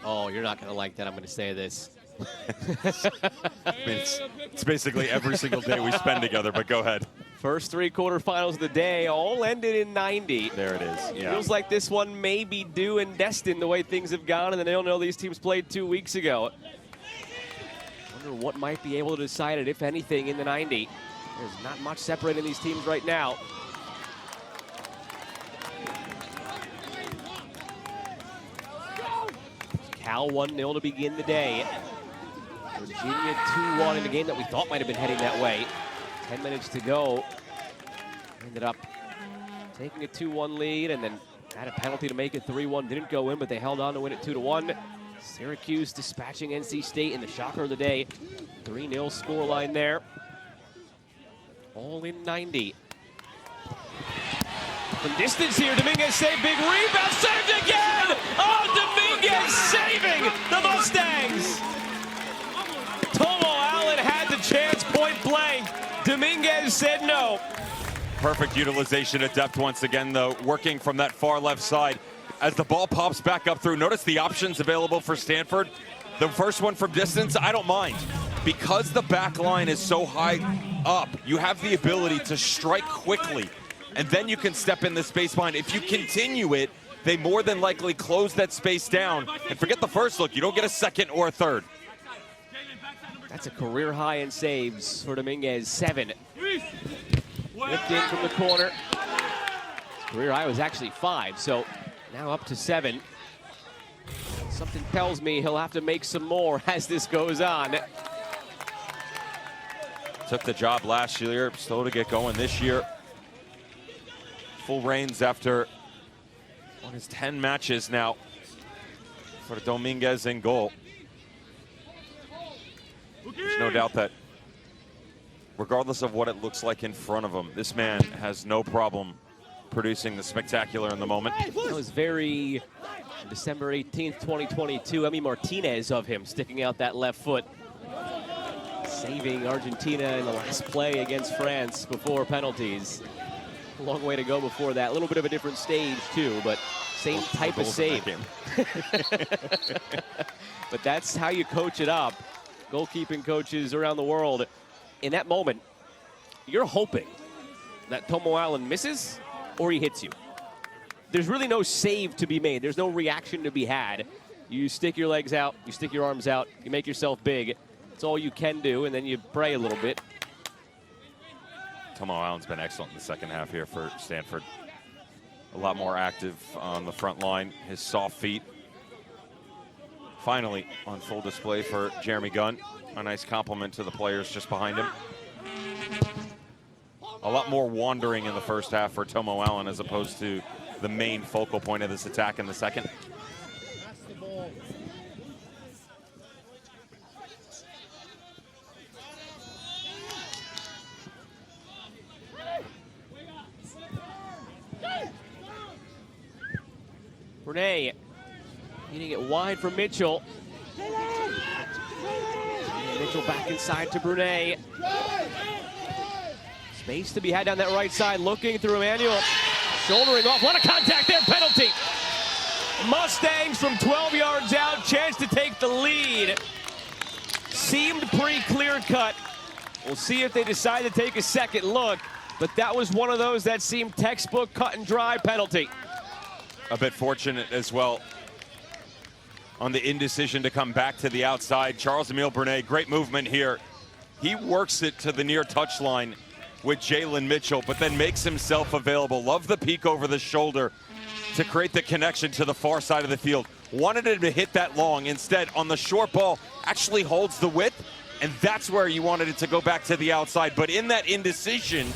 Oh, you're not going to like that. I'm going to say this. I mean, it's basically every single day we spend together, but go ahead. First 3 quarterfinals of the day all ended in 90. There it is. Yeah. Feels like this one may be due and destined the way things have gone, and then they'll know these teams played 2 weeks ago. Wonder what might be able to decide it, if anything, in the 90. There's not much separating these teams right now. Cal 1-0 to begin the day. Virginia 2-1 in a game that we thought might have been heading that way. 10 minutes to go. Ended up taking a 2-1 lead and then had a penalty to make it 3-1. Didn't go in, but they held on to win it 2-1. Syracuse dispatching NC State in the shocker of the day. 3-0 scoreline there. All in 90. From distance here, Dominguez saved, big rebound, saved again! Oh, Dominguez saving the Mustangs! Tomo Allen had the chance, point blank. Dominguez said no. Perfect utilization of depth once again, though, working from that far left side. As the ball pops back up through, notice the options available for Stanford. The first one from distance, I don't mind. Because the back line is so high up, you have the ability to strike quickly, and then you can step in the space behind. If you continue it, they more than likely close that space down. And forget the first look, you don't get a second or a third. That's a career high in saves for Dominguez, 7. Whipped in from the corner. His career high was actually 5, so now up to 7. Something tells me he'll have to make some more as this goes on. Took the job last year, slow to get going this year. Full reins after what is 10 matches now for Dominguez in goal. There's no doubt that regardless of what it looks like in front of him, this man has no problem producing the spectacular in the moment. That was very December 18th, 2022, Emi Martinez of him sticking out that left foot. Saving Argentina in the last play against France before penalties. A long way to go before that. A little bit of a different stage too, but same type of save. But that's how you coach it up. Goalkeeping coaches around the world, in that moment, you're hoping that Tomo Allen misses or he hits you. There's really no save to be made. There's no reaction to be had. You stick your legs out, you stick your arms out, you make yourself big. It's all you can do, and then you pray a little bit. Tomo Allen's been excellent in the second half here for Stanford. A lot more active on the front line. His soft feet finally on full display for Jeremy Gunn. A nice compliment to the players just behind him. A lot more wandering in the first half for Tomo Allen as opposed to the main focal point of this attack in the second. Renee hitting it wide for Mitchell. Mitchell back inside to Brunei. Space to be had down that right side, looking through Emmanuel. Shouldering off, what a contact there, penalty. Mustangs from 12 yards out, chance to take the lead. Seemed pretty clear cut. We'll see if they decide to take a second look, but that was one of those that seemed textbook cut and dry penalty. A bit fortunate as well. on the indecision to come back to the outside. Charles-Emile Brunet, great movement here. He works it to the near touchline with Jalen Mitchell, but then makes himself available. Love the peek over the shoulder to create the connection to the far side of the field. Wanted him to hit that long. Instead, on the short ball, actually holds the width, and that's where you wanted it to go back to the outside. But in that indecision,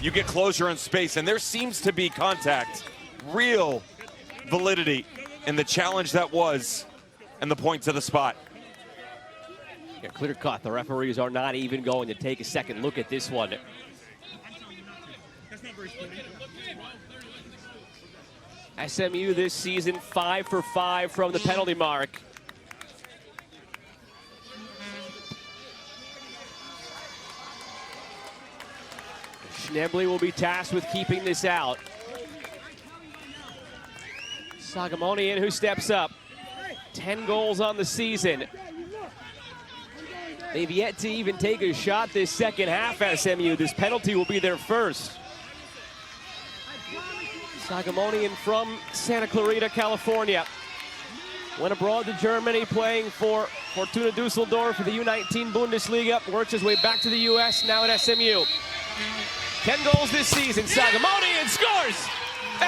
you get closure and space, and there seems to be contact, real validity in the challenge that was, and the point to the spot. Yeah, clear cut. The referees are not even going to take a second look at this one. SMU this season 5 for 5 from the penalty mark. Schnebley will be tasked with keeping this out. Soghomonian, who steps up. 10 goals on the season. They've yet to even take a shot this second half, SMU. This penalty will be their first. Soghomonian from Santa Clarita, California. Went abroad to Germany playing for Fortuna Dusseldorf for the U19 Bundesliga. Worked his way back to the U.S., now at SMU. 10 goals this season. Soghomonian scores!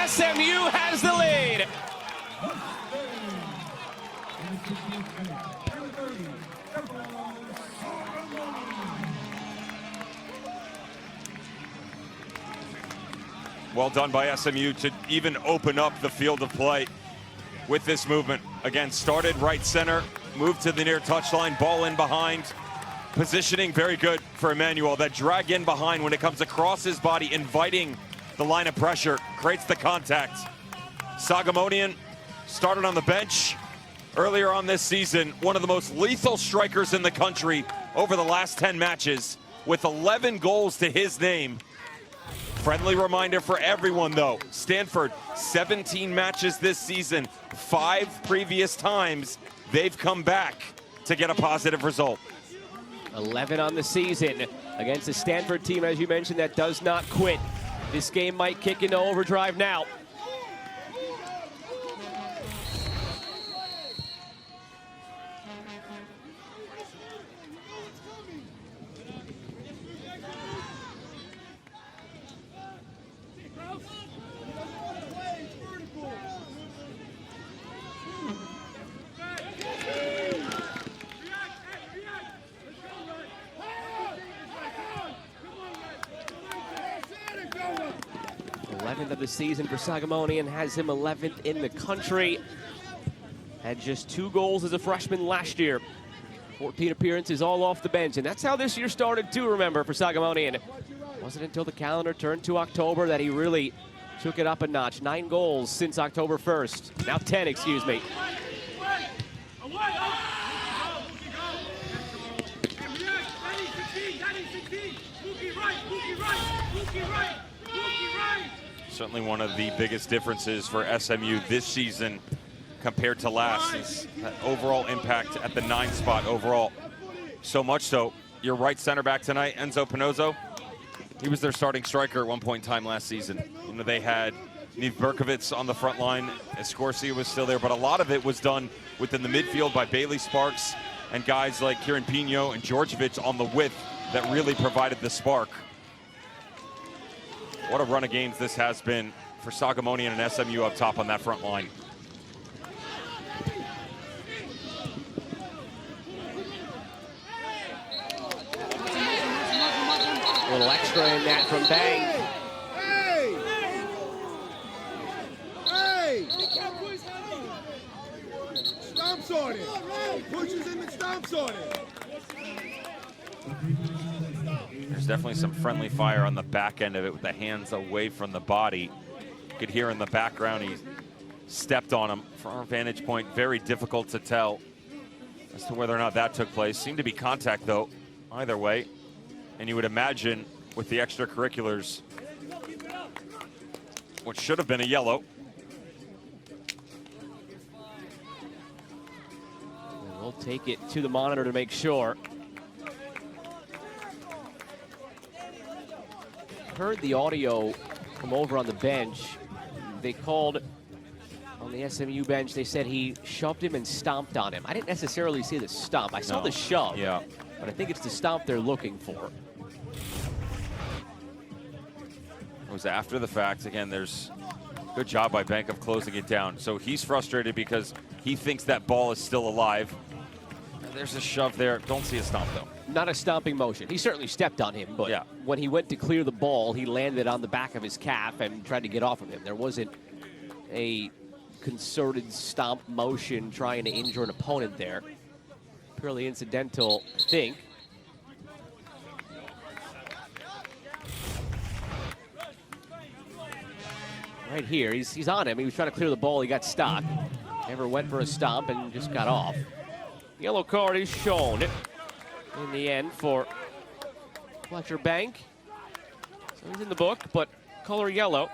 SMU has the lead. Well done by SMU to even open up the field of play with this movement. Again, started right center, moved to the near touchline, ball in behind. Positioning very good for Emmanuel. That drag in behind when it comes across his body, inviting the line of pressure, creates the contact. Soghomonian started on the bench earlier on this season, one of the most lethal strikers in the country over the last 10 matches, with 11 goals to his name. Friendly reminder for everyone, though. Stanford, 17 matches this season. 5 previous times they've come back to get a positive result. 11 on the season against a Stanford team, as you mentioned, that does not quit. This game might kick into overdrive now. Of the season for Soghomonian, has him 11th in the country. Had just 2 goals as a freshman last year. 14 appearances all off the bench, and that's how this year started too, remember, for Soghomonian. It wasn't until the calendar turned to October that he really took it up a notch. 9 goals since October 1st. Now 10, excuse me. Certainly one of the biggest differences for SMU this season compared to last is that overall impact at the 9 spot overall. So much so, your right center back tonight, Enzo Pinozzo, he was their starting striker at one point in time last season. You know, they had Niv Berkovitz on the front line, Escorcia was still there, but a lot of it was done within the midfield by Bailey Sparks and guys like Kieran Pino and Djordjevic on the width that really provided the spark. What a run of games this has been for Soghomonian and SMU up top on that front line. A little extra in that from Bang. Hey! Stomps on it. Pushes him and stomps on it. There's definitely some friendly fire on the back end of it with the hands away from the body. You could hear in the background he stepped on him. From our vantage point, very difficult to tell as to whether or not that took place. Seemed to be contact, though, either way. And you would imagine with the extracurriculars, what should have been a yellow. We'll take it to the monitor to make sure. Heard the audio from over on the bench. They called On the SMU bench, they said he shoved him and stomped on him. I didn't necessarily see the stomp. I saw the shove, but I think it's the stomp they're looking for. It was after the fact. Again, there's good job by Bank of closing it down. So he's frustrated because he thinks that ball is still alive. And there's a shove there. Don't see a stomp, though. Not a stomping motion. He certainly stepped on him, but when he went to clear the ball, he landed on the back of his calf and tried to get off of him. There wasn't a concerted stomp motion trying to injure an opponent there. Purely incidental, I think. Right here, he's on him. He was trying to clear the ball. He got stopped. Never went for a stomp and just got off. Yellow card is shown in the end for Fletcher Bank. So he's in the book, but color yellow.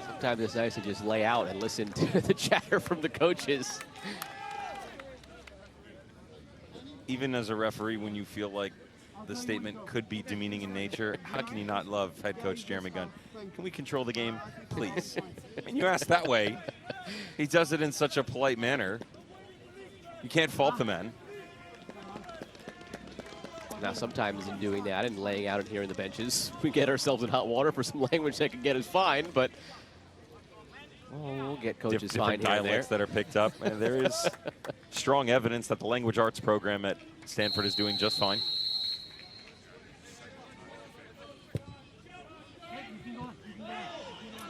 Sometimes it's nice to just lay out and listen to the chatter from the coaches. Even as a referee, when you feel like the statement could be demeaning in nature, how can you not love head coach Jeremy Gunn? Can we control the game, please? When you ask that way, he does it in such a polite manner. You can't fault the man. Now, sometimes in doing that and laying out and here in the benches, we get ourselves in hot water for some language that can get us fined, but we'll get coaches fined here and there. Dialects that are picked up, and there is strong evidence that the language arts program at Stanford is doing just fine.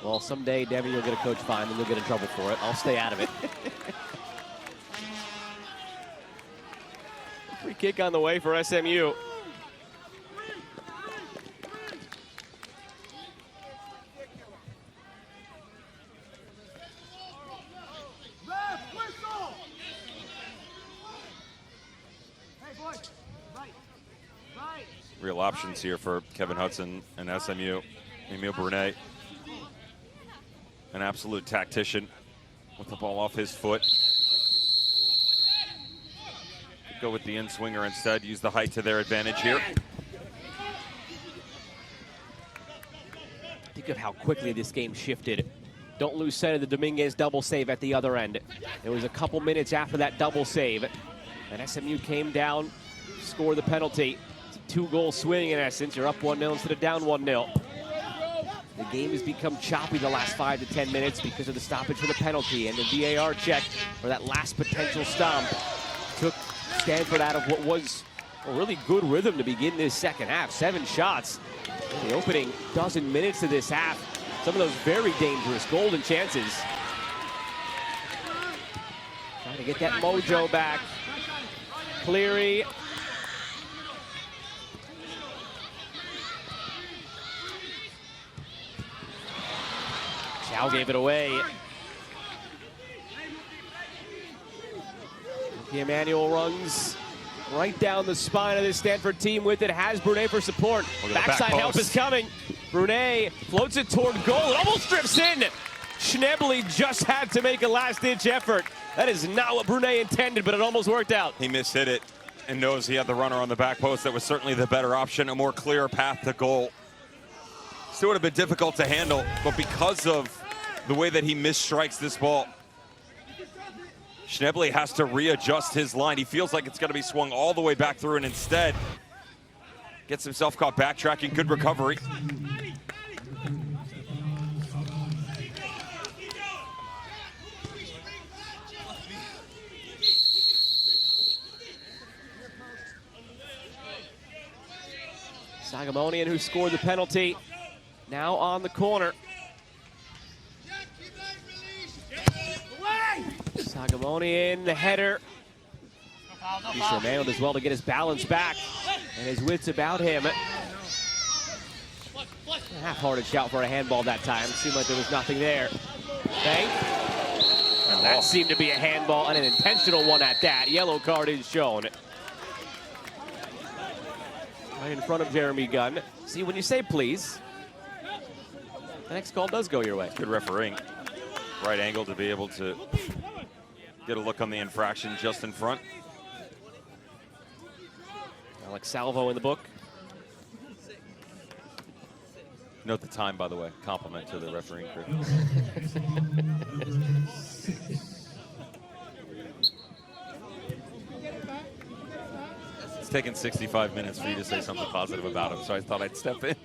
Well, someday, Devin, you'll get a coach fined and you'll get in trouble for it. I'll stay out of it. Free kick on the way for SMU. Real options here for Kevin Hudson and SMU. Emil Brunet, an absolute tactician with the ball off his foot. Go with the in-swinger instead, use the height to their advantage here. Think of how quickly this game shifted. Don't lose sight of the Dominguez double save at the other end. It was a couple minutes after that double save that SMU came down, scored the penalty. It's a two-goal swing in essence. You're up 1-0 instead of down 1-0. The game has become choppy the last 5 to 10 minutes because of the stoppage for the penalty and the VAR check for that last potential stomp. Took Stanford out of what was a really good rhythm to begin this second half. 7 shots in the opening dozen minutes of this half. Some of those very dangerous golden chances. Trying to get that mojo back. Cleary. Chow gave it away. Emmanuel runs right down the spine of this Stanford team with it. Has Brunet for support. Backside help is coming. Brunet floats it toward goal. It almost drifts in. Schnebly just had to make a last-ditch effort. That is not what Brunet intended, but it almost worked out. He mishit it and knows he had the runner on the back post. That was certainly the better option, a more clear path to goal. Still would have been difficult to handle, but because of the way that he misstrikes this ball, Schnebly has to readjust his line. He feels like it's going to be swung all the way back through, and instead gets himself caught backtracking. Good recovery. Soghomonian, who scored the penalty, now on the corner. Soghomonian, the header. He's managed as well to get his balance back and his wits about him. A half-hearted shout for a handball that time. Seemed like there was nothing there. Bank. And that seemed to be a handball, and an intentional one at that. Yellow card is shown. Right in front of Jeremy Gunn. See, when you say please, the next call does go your way. Good refereeing. Right angle to be able to get a look on the infraction just in front. Alex Salvo in the book. Note the time, by the way. Compliment to the refereeing crew. It's taken 65 minutes for you to say something positive about him, so I thought I'd step in.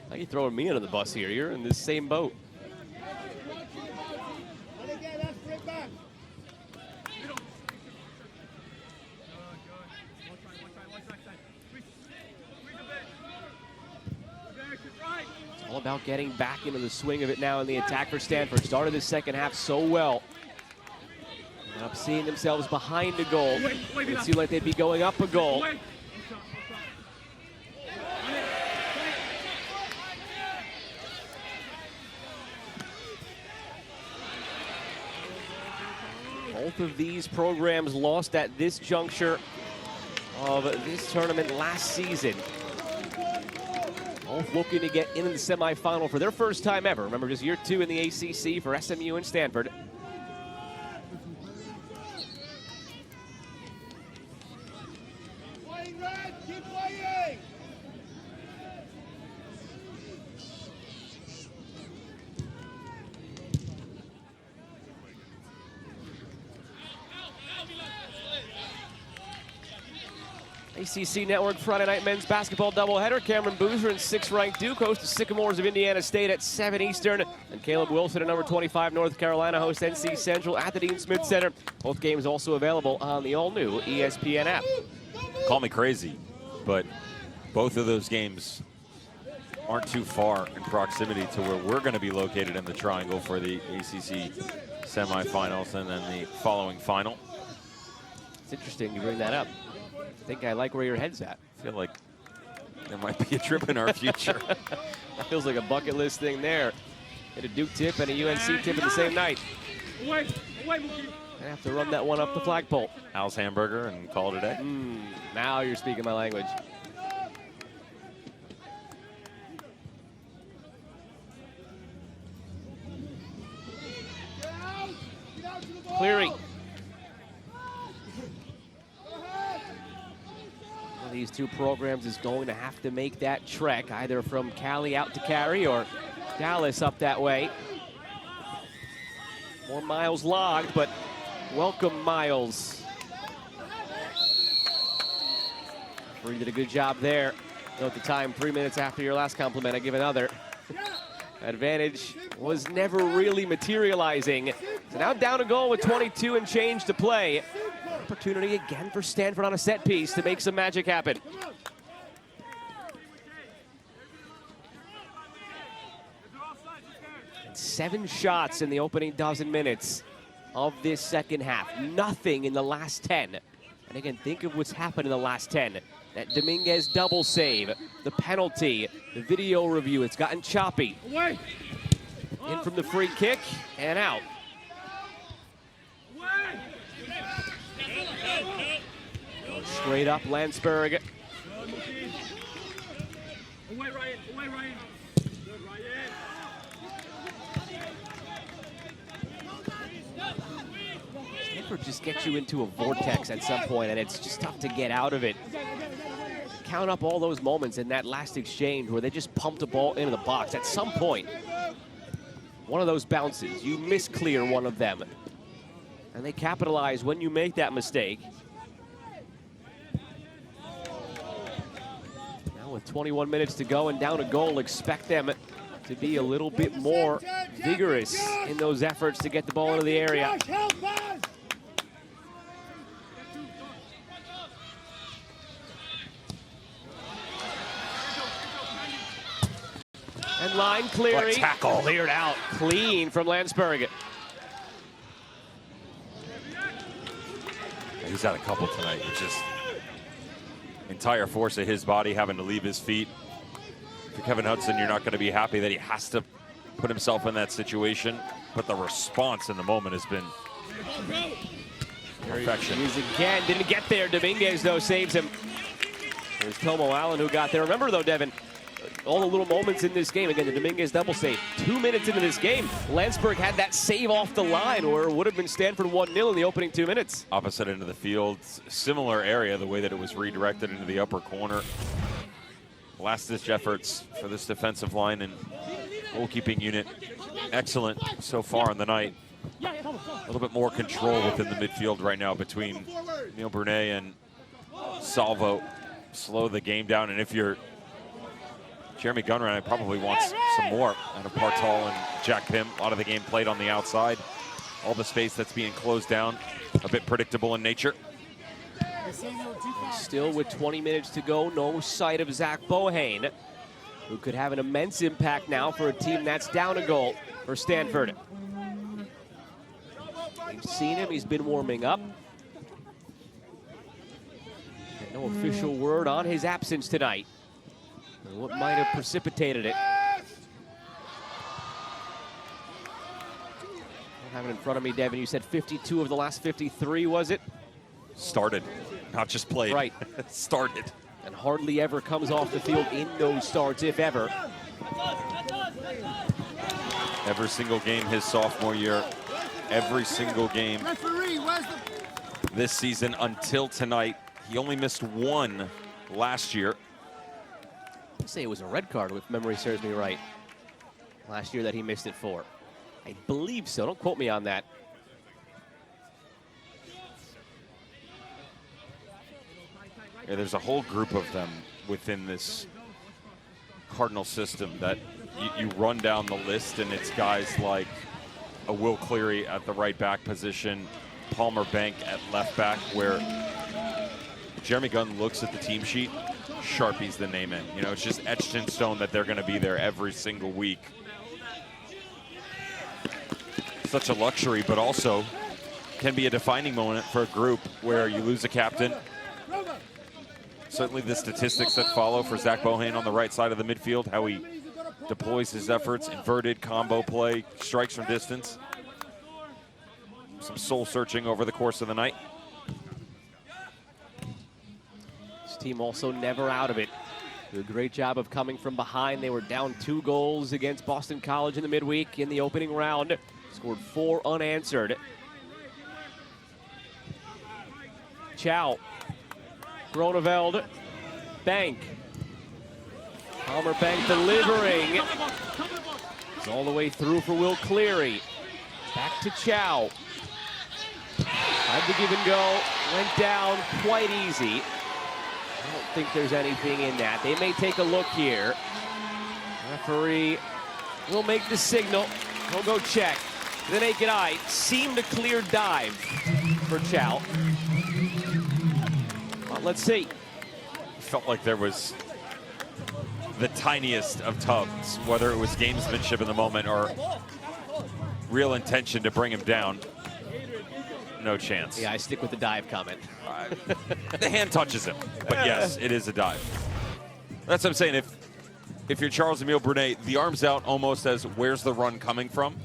How are you throwing me under the bus here? You're in the same boat. It's all about getting back into the swing of it now in the attack for Stanford. Started the second half so well. Ended up seeing themselves behind a goal. It seemed like they'd be going up a goal. Both of these programs lost at this juncture of this tournament last season. Both looking to get into the semifinal for their first time ever. Remember, just year 2 in the ACC for SMU and Stanford. Playing red, keep playing! ACC Network Friday night men's basketball doubleheader. Cameron Boozer and 6th-ranked Duke host the Sycamores of Indiana State at 7 Eastern. And Caleb Wilson at number 25 North Carolina host NC Central at the Dean Smith Center. Both games also available on the all-new ESPN app. Call me crazy, but both of those games aren't too far in proximity to where we're going to be located in the triangle for the ACC semifinals and then the following final. It's interesting you bring that up. I think I like where your head's at. I feel like there might be a trip in our future. That feels like a bucket list thing there. Hit a Duke tip and a UNC tip in the same night. I have to run that one up the flagpole. Al's Hamburger and call it a day. Now you're speaking my language. Cleary. One of these two programs is going to have to make that trek, either from Cali out to Cary or Dallas up that way. More miles logged, but welcome miles. Referee did a good job there. Note the time, 3 minutes after your last compliment, I give another. Advantage was never really materializing. So now down a goal with 22 and change to play. Opportunity again for Stanford on a set piece to make some magic happen. And 7 shots in the opening dozen minutes of this second half. Nothing in the last 10. And again, think of what's happened in the last 10. That Dominguez double save, the penalty, the video review, it's gotten choppy. In from the free kick and out. Going straight up, Landsberg. Stanford just gets you into a vortex at some point, and it's just tough to get out of it. Count up all those moments in that last exchange where they just pumped a ball into the box. At some point, one of those bounces, you misclear one of them. And they capitalize when you make that mistake. Now with 21 minutes to go and down a goal, expect them to be a little bit more vigorous in those efforts to get the ball into the area. And line clearing. Tackle. Cleared out clean from Landsberg. He's had a couple tonight, which is entire force of his body having to leave his feet. For Kevin Hudson, you're not going to be happy that he has to put himself in that situation, but the response in the moment has been perfection. He's again, didn't get there. Dominguez, though, saves him. There's Tomo Allen who got there. Remember, though, Devin, all the little moments in this game. Again, the Dominguez double save. 2 minutes into this game, Landsberg had that save off the line, or it would have been Stanford 1-0 in the opening 2 minutes. Opposite end of the field, similar area, the way that it was redirected into the upper corner. Last-ditch efforts for this defensive line and goalkeeping unit. Excellent so far in the night. A little bit more control within the midfield right now between Emile Brunet and Salvo. Slow the game down, and if you're Jeremy Gunran, probably wants some more out of Partal and Jack Pym. A lot of the game played on the outside. All the space that's being closed down, a bit predictable in nature. Still with 20 minutes to go, no sight of Zach Bohane, who could have an immense impact now for a team that's down a goal for Stanford. We've seen him, he's been warming up. And no official word on his absence tonight. And what might have precipitated it. I don't have it in front of me, Devin. You said 52 of the last 53, was it? Started, not just played. Right. Started. And hardly ever comes off the field in those starts, if ever. Every single game his sophomore year, every single game this season until tonight. He only missed one last year. I'd say it was a red card, if memory serves me right. Last year that he missed it for. I believe so, don't quote me on that. Yeah, there's a whole group of them within this Cardinal system that you run down the list, and it's guys like a Will Cleary at the right back position, Palmer Bank at left back, where Jeremy Gunn looks at the team sheet, Sharpie's the name in. You know, it's just etched in stone that they're going to be there every single week. Such a luxury, but also can be a defining moment for a group where you lose a captain. Certainly the statistics that follow for Zach Bohane on the right side of the midfield, how he deploys his efforts, inverted combo play, strikes from distance. Some soul searching over the course of the night. This team also never out of it. Do a great job of coming from behind. They were down 2 goals against Boston College in the midweek in the opening round. Scored 4 unanswered. Chow. Groneveld. Bank. Palmer Bank delivering. It's all the way through for Will Cleary. Back to Chow. Had to give and go. Went down quite easy. I don't think there's anything in that. They may take a look here. Referee will make the signal. He'll go check. The naked eye seemed a clear dive for Chow. Well, let's see. Felt like there was the tiniest of tugs, whether it was gamesmanship in the moment or real intention to bring him down. No chance. Yeah, I stick with the dive comment. The hand touches him, but yes, it is a dive. That's what I'm saying. If you're Charles-Emile Brunet, the arm's out almost as where's the run coming from?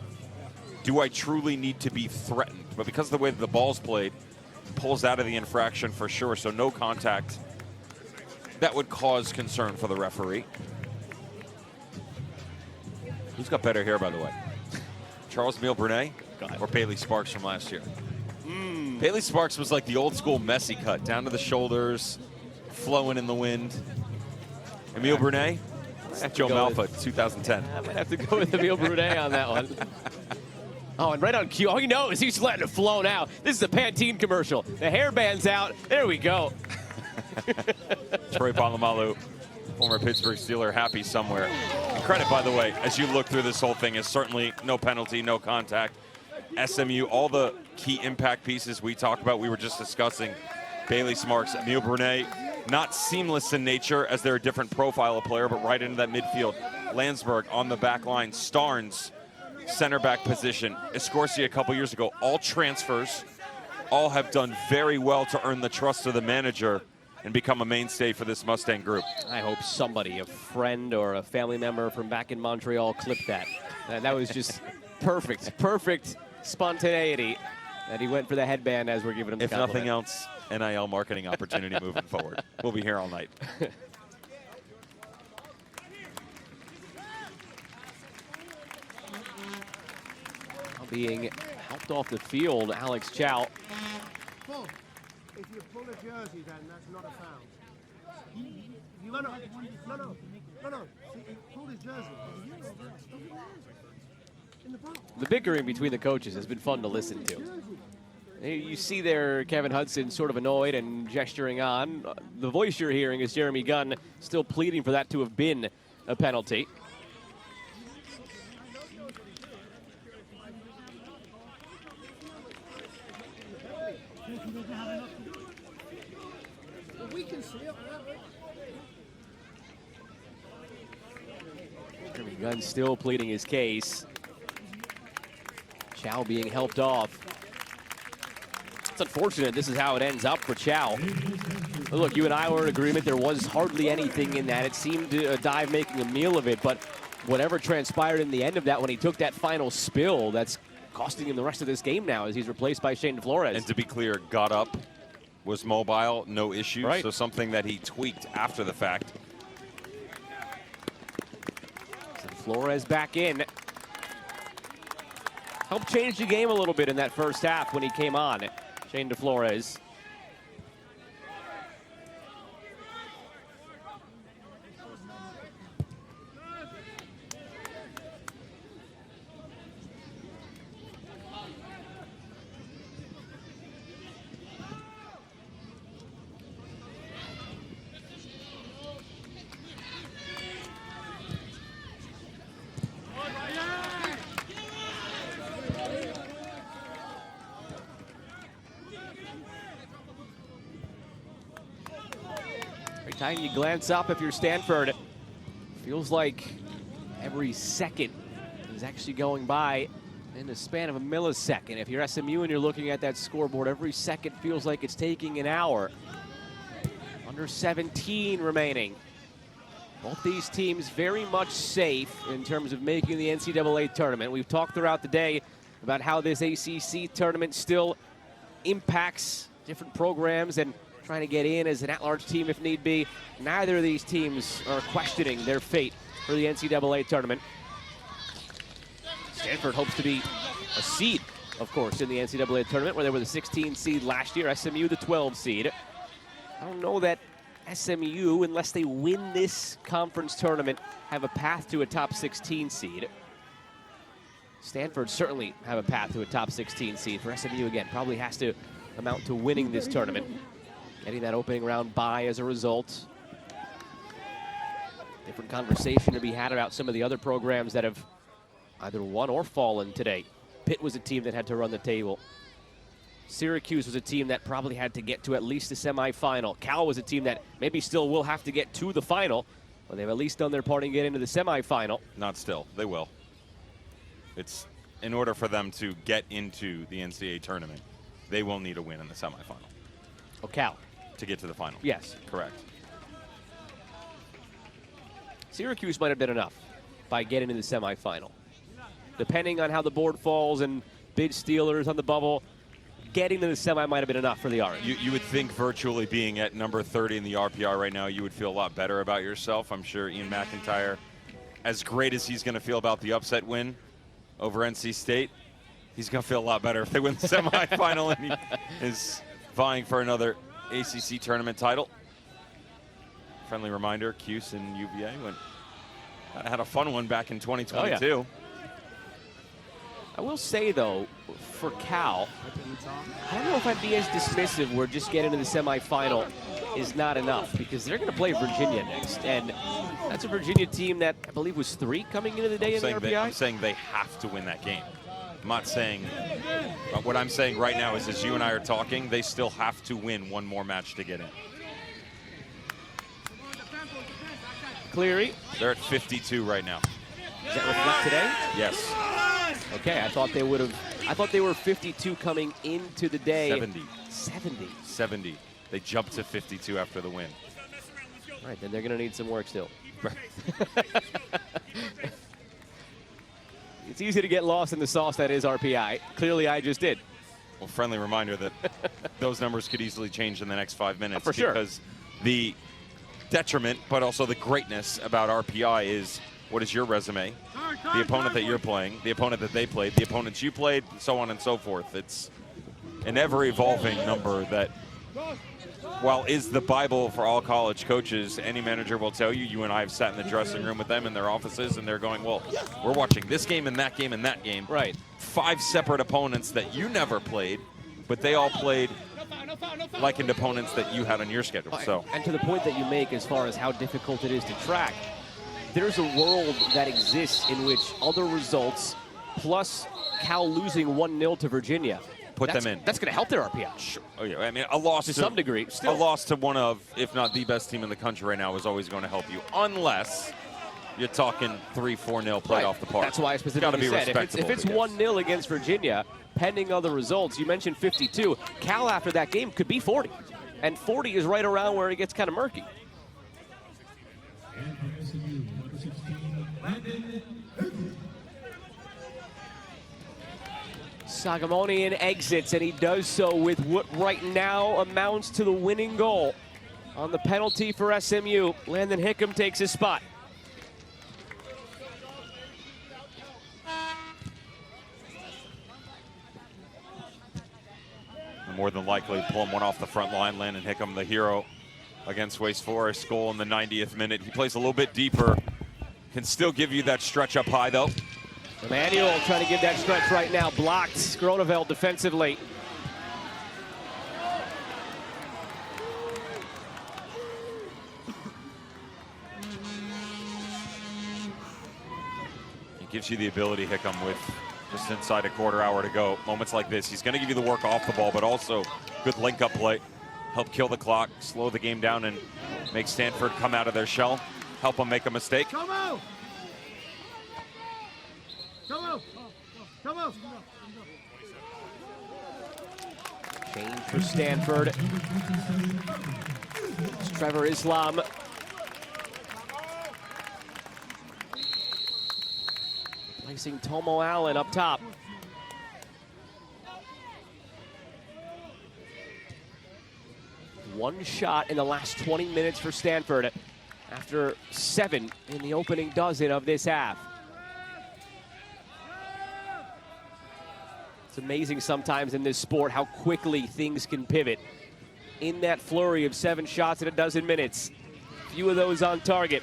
Do I truly need to be threatened? But because of the way that the ball's played, pulls out of the infraction for sure, so no contact. That would cause concern for the referee. Who's got better hair, by the way? Charles-Emile Brunet or Bailey Sparks from last year? Bailey Sparks was like the old school messy cut, down to the shoulders, flowing in the wind. Emile Brunet? Joe Malfa, 2010. I might have to go with Emile Brunet on that one. Oh, and right on cue, all you know is he's letting it flow now. This is a Pantene commercial. The hairband's out. There we go. Troy Polamalu, former Pittsburgh Steeler, happy somewhere. Credit, by the way, as you look through this whole thing, is certainly no penalty, no contact. SMU, all the key impact pieces we talked about, we were just discussing. Bailey Sparks, Emile Brunet, not seamless in nature as they're a different profile of player, but right into that midfield. Landsberg on the back line. Starnes, center back position. Escorsi a couple years ago. All transfers, all have done very well to earn the trust of the manager. and become a mainstay for this Mustang group. I hope somebody, a friend or a family member from back in Montreal, clipped that. That was just perfect spontaneity. And he went for the headband as we're giving him the If compliment. nothing else, NIL marketing opportunity moving forward. We'll be here all night. Being helped off the field, Alex Chow. Paul, if you pull a jersey, then that's not a foul. No. See, he pulled his jersey. In the box. The bickering between the coaches has been fun to listen to. You see there Kevin Hudson sort of annoyed and gesturing on. The voice you're hearing is Jeremy Gunn still pleading for that to have been a penalty. We can see it. Jeremy Gunn still pleading his case. Chow being helped off. It's unfortunate this is how it ends up for Chow. But look, you and I were in agreement there was hardly anything in that. It seemed to Dive making a meal of it, but whatever transpired in the end of that when he took that final spill, that's costing him the rest of this game now as he's replaced by Shane Flores. And to be clear, got up, was mobile, no issue. Right. So something that he tweaked after the fact. So Flores back in. Helped change the game a little bit in that first half when he came on. Shane Flores. Every time you glance up, if you're Stanford, it feels like every second is actually going by in the span of a millisecond. If you're SMU and you're looking at that scoreboard, every second feels like it's taking an hour. Under 17 remaining. Both these teams very much safe in terms of making the NCAA tournament. We've talked throughout the day about how this ACC tournament still impacts different programs and trying to get in as an at-large team if need be. Neither of these teams are questioning their fate for the NCAA tournament. Stanford hopes to be a seed, of course, in the NCAA tournament, where they were the 16 seed last year, SMU the 12 seed. I don't know that SMU, unless they win this conference tournament, have a path to a top 16 seed. Stanford certainly have a path to a top 16 seed. For SMU, again, probably has to amount to winning this tournament. Getting that opening round bye as a result. Different conversation to be had about some of the other programs that have either won or fallen today. Pitt was a team that had to run the table. Syracuse was a team that probably had to get to at least the semifinal. Cal was a team that maybe still will have to get to the final, but they've at least done their part and get into the semifinal. Not still, they will. It's in order for them to get into the NCAA tournament, they will need a win in the semifinal. Oh, Cal. To get to the final. Yes. Correct. Syracuse might have been enough by getting to the semifinal. Depending on how the board falls and bid Steelers on the bubble, getting to the semi might have been enough for the Orange. You would think virtually being at number 30 in the RPR right now, you would feel a lot better about yourself. I'm sure Ian McIntyre, as great as he's going to feel about the upset win over NC State, he's going to feel a lot better if they win the semifinal and he is vying for another ACC tournament title. Friendly reminder, Cuse and UVA had a fun one back in 2022. Oh, yeah. I will say, though, for Cal, I don't know if I'd be as dismissive where just getting to the semifinal is not enough, because they're going to play Virginia next. And that's a Virginia team that I believe was 3 coming into the day in the RPI. I'm saying they have to win that game. I'm not saying, what I'm saying right now is as you and I are talking, they still have to win one more match to get in. Cleary. They're at 52 right now. Does that reflect today? Yes. Okay, I thought they would have. I thought they were 52 coming into the day. 70. 70. 70. They jumped to 52 after the win. All right, then they're going to need some work still. It's easy to get lost in the sauce that is RPI. Clearly, I just did. Well, friendly reminder that those numbers could easily change in the next 5 minutes. For sure. Because the detriment, but also the greatness about RPI is, what is your resume? The opponent that you're playing, the opponent that they played, the opponents you played, so on and so forth. It's an ever-evolving number that, while is the Bible for all college coaches, any manager will tell you, you and I have sat in the dressing room with them in their offices, and they're going, well, we're watching this game and that game and that game. Right. 5 separate opponents that you never played, but they all played likened opponents that you had on your schedule. So, and to the point that you make as far as how difficult it is to track, there's a world that exists in which other results, plus Cal losing 1-0 to Virginia, put them in. That's going to help their RPI. Sure. Oh, yeah. I mean, a loss to some degree. Still. A loss to one of, if not the best team in the country right now, is always going to help you, unless you're talking 3-4-0 played off the park. That's why I specifically said if it's 1-0 against Virginia, pending other results, you mentioned 52. Cal after that game could be 40, and 40 is right around where it gets kind of murky. Soghomonian exits, and he does so with what right now amounts to the winning goal. On the penalty for SMU, Landon Hickam takes his spot. More than likely pulling one off the front line. Landon Hickam, the hero against Wake Forest, goal in the 90th minute. He plays a little bit deeper, can still give you that stretch up high though. Emmanuel trying to give that stretch right now, blocked. Skroneveld defensively. He gives you the ability, Hickam, with just inside a quarter hour to go. Moments like this, he's going to give you the work off the ball, but also good link-up play. Help kill the clock, slow the game down, and make Stanford come out of their shell. Help them make a mistake. Come on! Come on! Come on! Change for Stanford. It's Trevor Islam. Placing Tomo Allen up top. One shot in the last 20 minutes for Stanford after 7 in the opening dozen of this half. It's amazing sometimes in this sport how quickly things can pivot. In that flurry of 7 shots in a dozen minutes, few of those on target.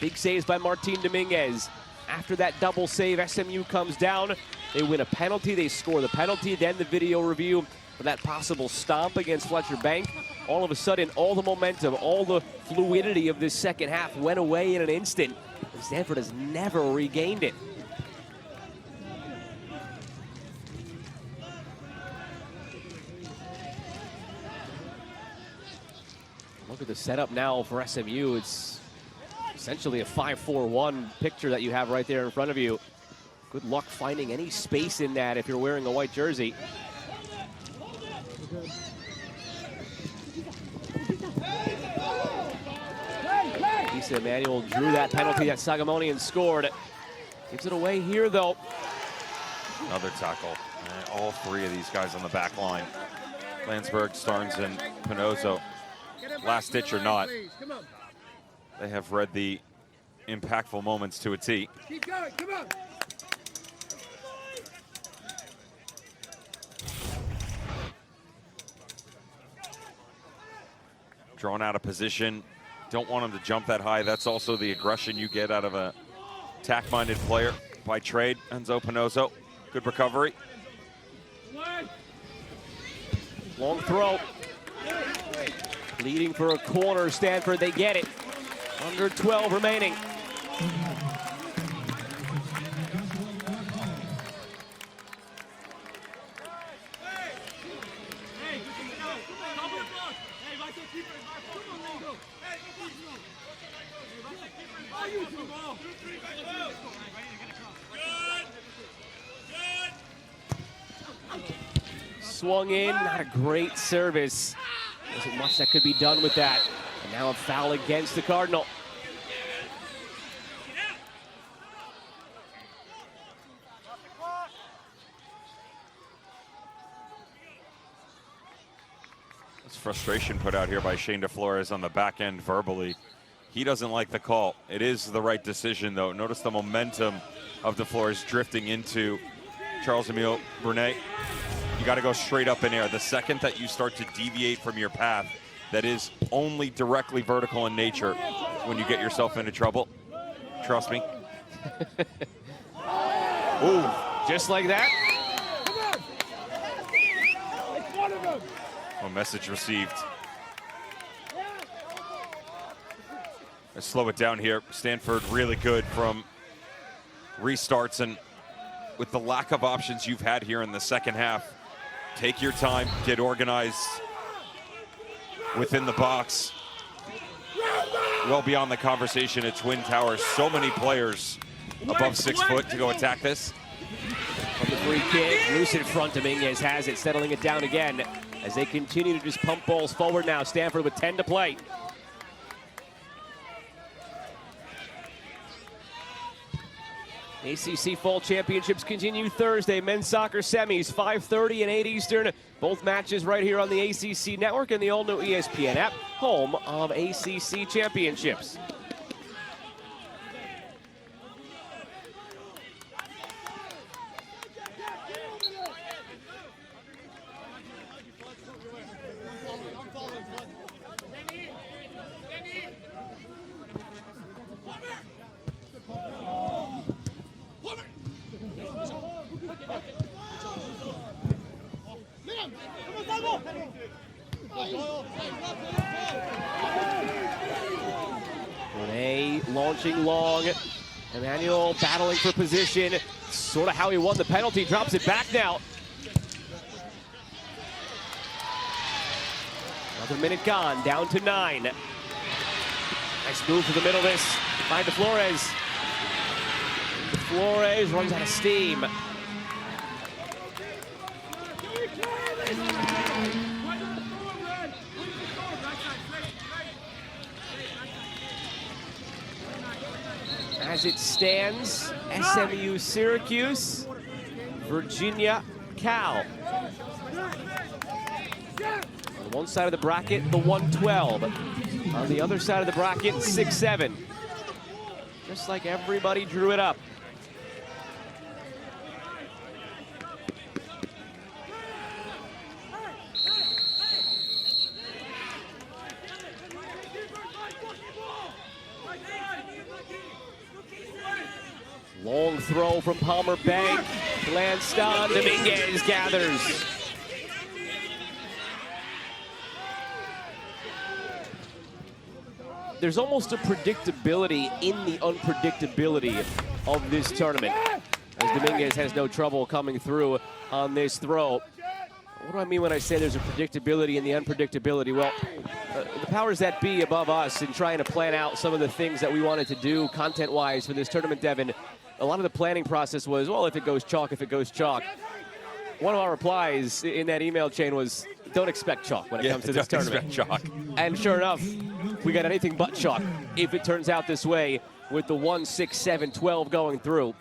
Big saves by Martin Dominguez. After that double save, SMU comes down. They win a penalty, they score the penalty, then the video review for that possible stomp against Fletcher Bank. All of a sudden, all the momentum, all the fluidity of this second half went away in an instant. And Stanford has never regained it. Look at the setup now for SMU. It's essentially a 5-4-1 picture that you have right there in front of you. Good luck finding any space in that if you're wearing a white jersey. Lisa Emmanuel drew that penalty that Soghomonian scored. Gives it away here, though. Another tackle. And all 3 of these guys on the back line. Landsberg, Starnes, and Pinozo. Last ditch or not, they have read the impactful moments to a T. Keep going, come on! Drawn out of position. Don't want him to jump that high. That's also the aggression you get out of a attack-minded player by trade. Enzo Pinozo, good recovery. Long throw. Leading for a corner, Stanford, they get it. Under 12 remaining. Swung in, not a great service. Isn't much that could be done with that. And now a foul against the Cardinal. That's frustration put out here by Shane DeFlores on the back end verbally. He doesn't like the call. It is the right decision, though. Notice the momentum of DeFlores drifting into Charles-Emile Brunet. You got to go straight up in air. The second that you start to deviate from your path that is only directly vertical in nature, when you get yourself into trouble. Trust me. Ooh, just like that. A message received. Let's slow it down here. Stanford really good from restarts, and with the lack of options you've had here in the second half, take your time, get organized within the box. Well beyond the conversation at Twin Towers. So many players above 6 foot to go attack this. From the free kick, loose in front. Dominguez has it, settling it down again as they continue to just pump balls forward now. Stanford with 10 to play. ACC Fall Championships continue Thursday. Men's soccer semis, 5:30 and 8 Eastern. Both matches right here on the ACC Network and the all-new ESPN app, home of ACC Championships. Renee launching long. Emmanuel battling for position. Sort of how he won the penalty. Drops it back now. Another minute gone. Down to 9. Nice move to the middle of this. Find DeFlores. DeFlores runs out of steam. As it stands, SMU Syracuse, Virginia Cal. On one side of the bracket, the 112. On the other side of the bracket, 6-7. Just like everybody drew it up. Long throw from Palmer Bank. Glanced Dominguez gathers. There's almost a predictability in the unpredictability of this tournament, as Dominguez has no trouble coming through on this throw. What do I mean when I say there's a predictability in the unpredictability? Well, the powers that be above us in trying to plan out some of the things that we wanted to do content-wise for this tournament, Devin, a lot of the planning process was, well, if it goes chalk, if it goes chalk. One of our replies in that email chain was, don't expect chalk when it comes to this tournament. Chalk. And sure enough, we got anything but chalk if it turns out this way with the 1, 6, 7, 12 going through.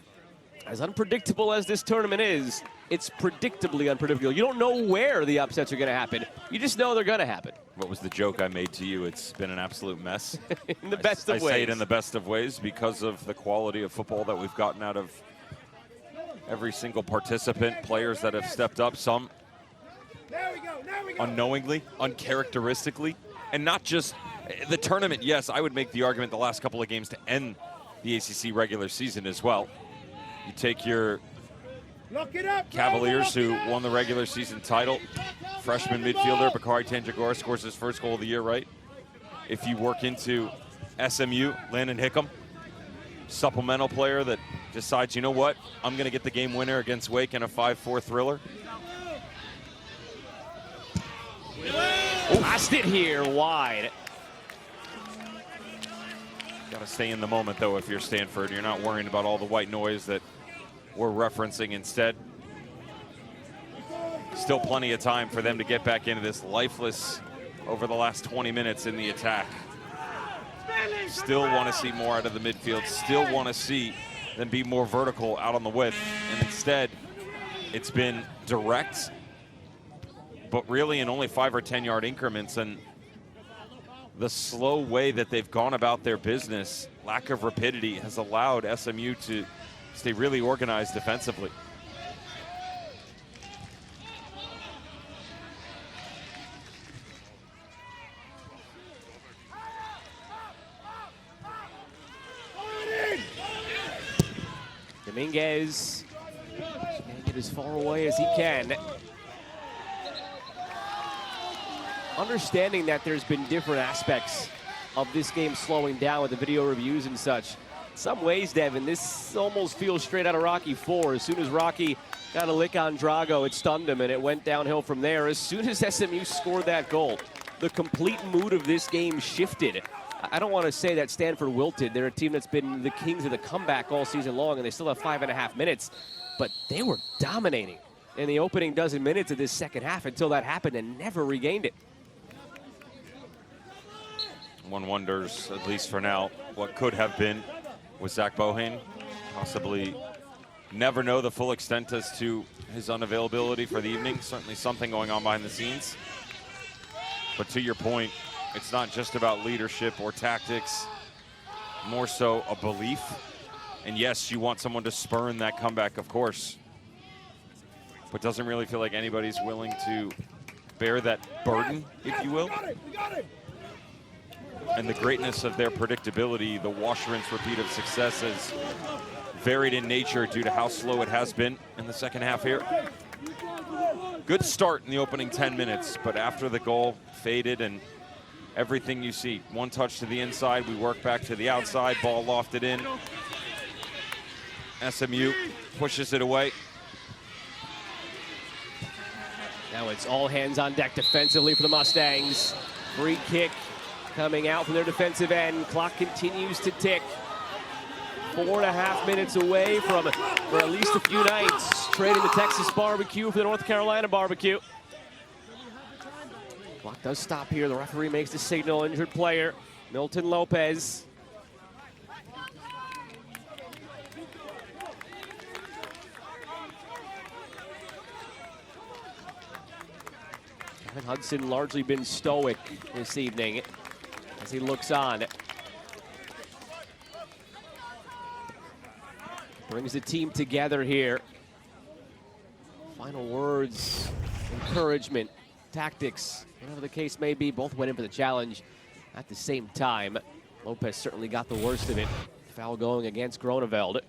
As unpredictable as this tournament is, it's predictably unpredictable. You don't know where the upsets are going to happen. You just know they're going to happen. What was the joke I made to you? It's been an absolute mess. In the best of ways. I say it in the best of ways because of the quality of football that we've gotten out of every single participant, players that have stepped up, some unknowingly, uncharacteristically, and not just the tournament. Yes, I would make the argument the last couple of games to end the ACC regular season as well. You take your Cavaliers, who won the regular season title. Freshman midfielder Bakari Tanjagora scores his first goal of the year, right? If you work into SMU, Landon Hickam, supplemental player that decides, you know what, I'm going to get the game winner against Wake in a 5-4 thriller. Lost it here, wide. Got to stay in the moment, though, if you're Stanford. You're not worrying about all the white noise that we're referencing instead. Still plenty of time for them to get back into this lifeless over the last 20 minutes in the attack. Still want to see more out of the midfield, still want to see them be more vertical out on the width, and instead it's been direct, but really in only 5 or 10 yard increments. And the slow way that they've gone about their business, lack of rapidity, has allowed SMU to stay really organized defensively. Dominguez can get as far away as he can. Understanding that there's been different aspects of this game slowing down with the video reviews and such. In some ways, Devin, this almost feels straight out of Rocky IV. As soon as Rocky got a lick on Drago, it stunned him and it went downhill from there. As soon as SMU scored that goal, the complete mood of this game shifted. I don't want to say that Stanford wilted. They're a team that's been the kings of the comeback all season long, and they still have 5.5 minutes. But they were dominating in the opening dozen minutes of this second half until that happened and never regained it. One wonders, at least for now, what could have been with Zach Bohane. Possibly never know the full extent as to his unavailability for the evening. Certainly something going on behind the scenes. But to your point, it's not just about leadership or tactics, more so a belief. And yes, you want someone to spurn that comeback, of course, but doesn't really feel like anybody's willing to bear that burden, if you will. And the greatness of their predictability, the wash, rinse, repeat of success is varied in nature due to how slow it has been in the second half here. Good start in the opening 10 minutes, but after the goal faded and everything you see, one touch to the inside, we work back to the outside, ball lofted in. SMU pushes it away. Now it's all hands on deck defensively for the Mustangs. Free kick coming out from their defensive end. Clock continues to tick. 4.5 minutes away from, for at least a few nights, trading the Texas barbecue for the North Carolina barbecue. Clock does stop here. The referee makes the signal. Injured player, Milton Lopez. Kevin Hudson largely been stoic this evening as he looks on. Brings the team together here. Final words, encouragement, tactics, whatever the case may be, both went in for the challenge at the same time. Lopez certainly got the worst of it. Foul going against Groneveld.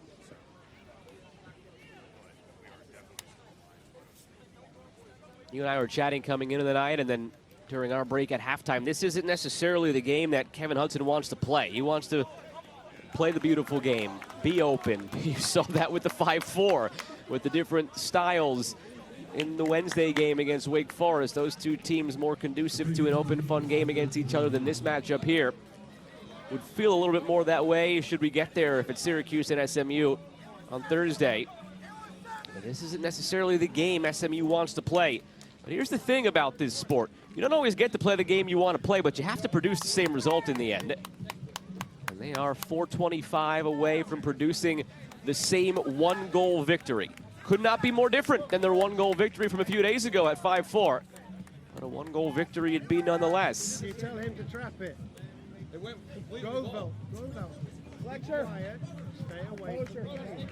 You and I were chatting coming into the night and then during our break at halftime. This isn't necessarily the game that Kevin Hudson wants to play. He wants to play the beautiful game, be open. You saw that with the 5-4, with the different styles in the Wednesday game against Wake Forest. Those two teams more conducive to an open, fun game against each other than this matchup here. Would feel a little bit more that way should we get there if it's Syracuse and SMU on Thursday. But this isn't necessarily the game SMU wants to play. But here's the thing about this sport. You don't always get to play the game you want to play, but you have to produce the same result in the end. And they are 425 away from producing the same one-goal victory. Could not be more different than their one-goal victory from a few days ago at 5-4. But a one-goal victory it'd be nonetheless. You tell him to trap it. Grovell. Fletcher. Stay away from the game.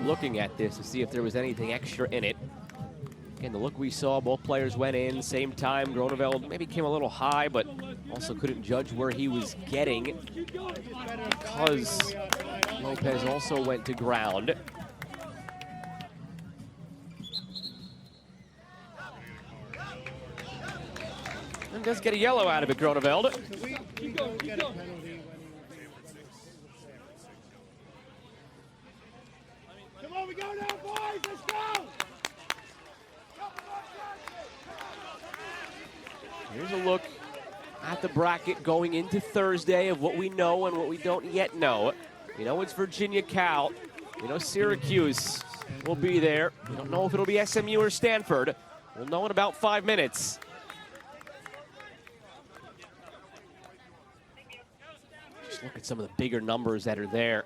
Looking at this to see if there was anything extra in it. Again, the look we saw, both players went in, same time. Groneveld maybe came a little high, but also couldn't judge where he was getting because Lopez also went to ground. And does get a yellow out of it, Groneveld. Come on, we go now, boys, let's go! Here's a look at the bracket going into Thursday of what we know and what we don't yet know. We know it's Virginia Cal. We know Syracuse will be there. We don't know if it'll be SMU or Stanford. We'll know in about 5 minutes. at some of the bigger numbers that are there.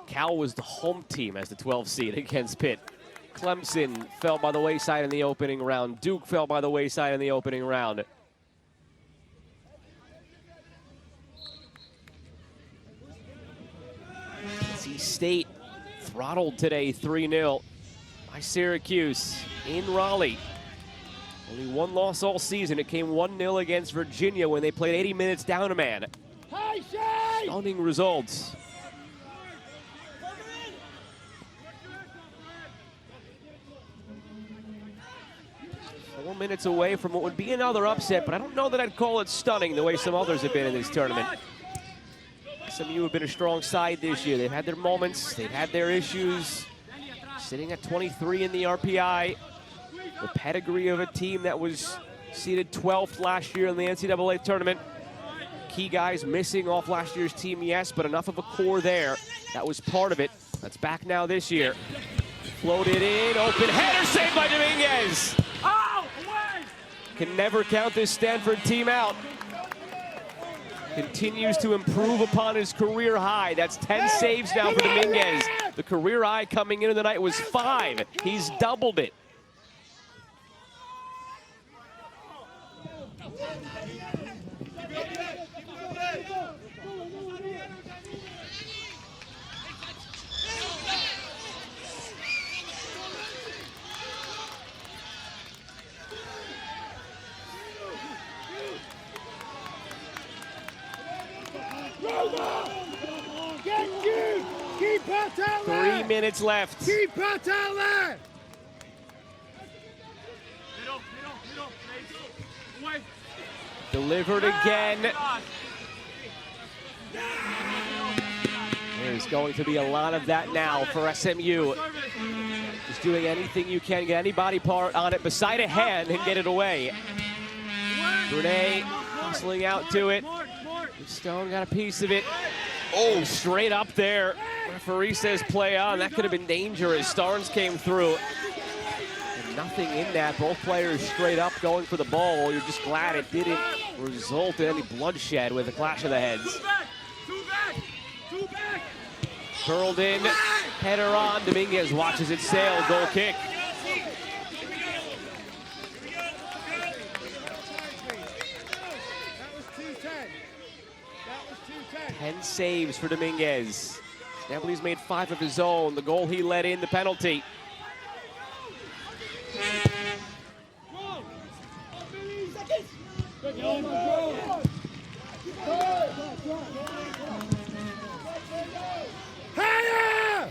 Cal was the home team as the 12 seed against Pitt. Clemson fell by the wayside in the opening round. Duke fell by the wayside in the opening round. NC State throttled today 3-0 by Syracuse in Raleigh. Only one loss all season. It came 1-0 against Virginia when they played 80 minutes down a man. Stunning results. Four minutes away from what would be another upset, but I don't know that I'd call it stunning the way some others have been in this tournament. SMU have been a strong side this year. They've had their moments, they've had their issues. Sitting at 23 in the RPI. The pedigree of a team that was seeded 12th last year in the NCAA tournament. Key guys missing off last year's team, yes, but enough of a core there. That was part of it. That's back now this year. Floated in, open header saved by Dominguez. Can never count this Stanford team out. Continues to improve upon his career high. That's 10 saves now for Dominguez. The career high coming into the night was 5. He's doubled it. Keep it out there. 3 minutes left. Keep it out there. Delivered again. There's going to be a lot of that now for SMU. Just doing anything you can, get any body part on it beside a hand and get it away. Brunei hustling out to it. Stone got a piece of it. Oh, straight up there. Referee says play on. That could have been dangerous. Starnes came through. And nothing in that. Both players straight up going for the ball. You're just glad it didn't result in any bloodshed with a clash of the heads. Curled in, header on. Dominguez watches it sail. Goal kick. That was 2-10. 10 saves for Dominguez. Napoli's made 5 of his own. The goal he let in, the penalty. Higher!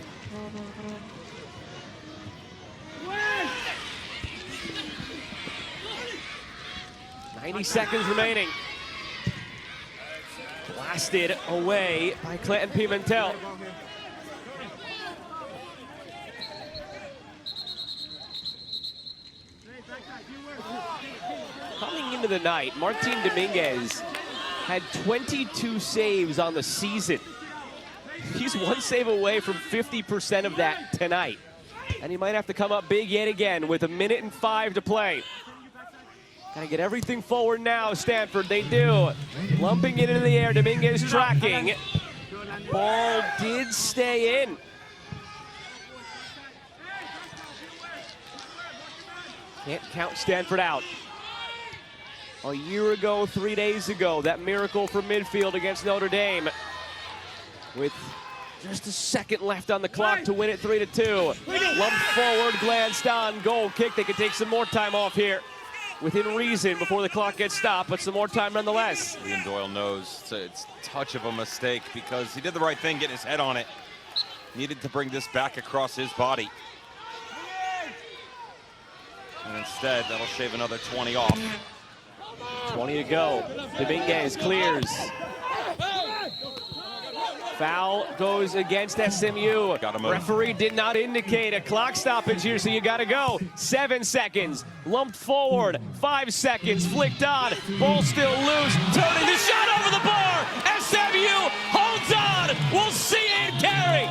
90 seconds remaining. Blasted away by Clinton Pimentel. Coming into the night, Martin Dominguez had 22 saves on the season. He's 1 save away from 50% of that tonight. And he might have to come up big yet again with 1:05 to play. Gotta get everything forward now, Stanford. They do. Lumping it into the air. Dominguez tracking. Ball did stay in. Can't count Stanford out. A year ago, 3 days ago, that miracle from midfield against Notre Dame. With just a second left on the clock to win it 3-2. Lumped forward, glanced on, goal kick. They could take some more time off here within reason before the clock gets stopped, but some more time nonetheless. Ian Doyle knows it's a touch of a mistake because he did the right thing, getting his head on it. Needed to bring this back across his body. And instead, that'll shave another 20 off. 20 to go. Dominguez clears. Foul goes against SMU. Referee did not indicate a clock stoppage here, so you gotta go. 7 seconds, lumped forward, 5 seconds, flicked on, ball still loose, turning the shot over the bar. SMU holds on, we'll see it carry.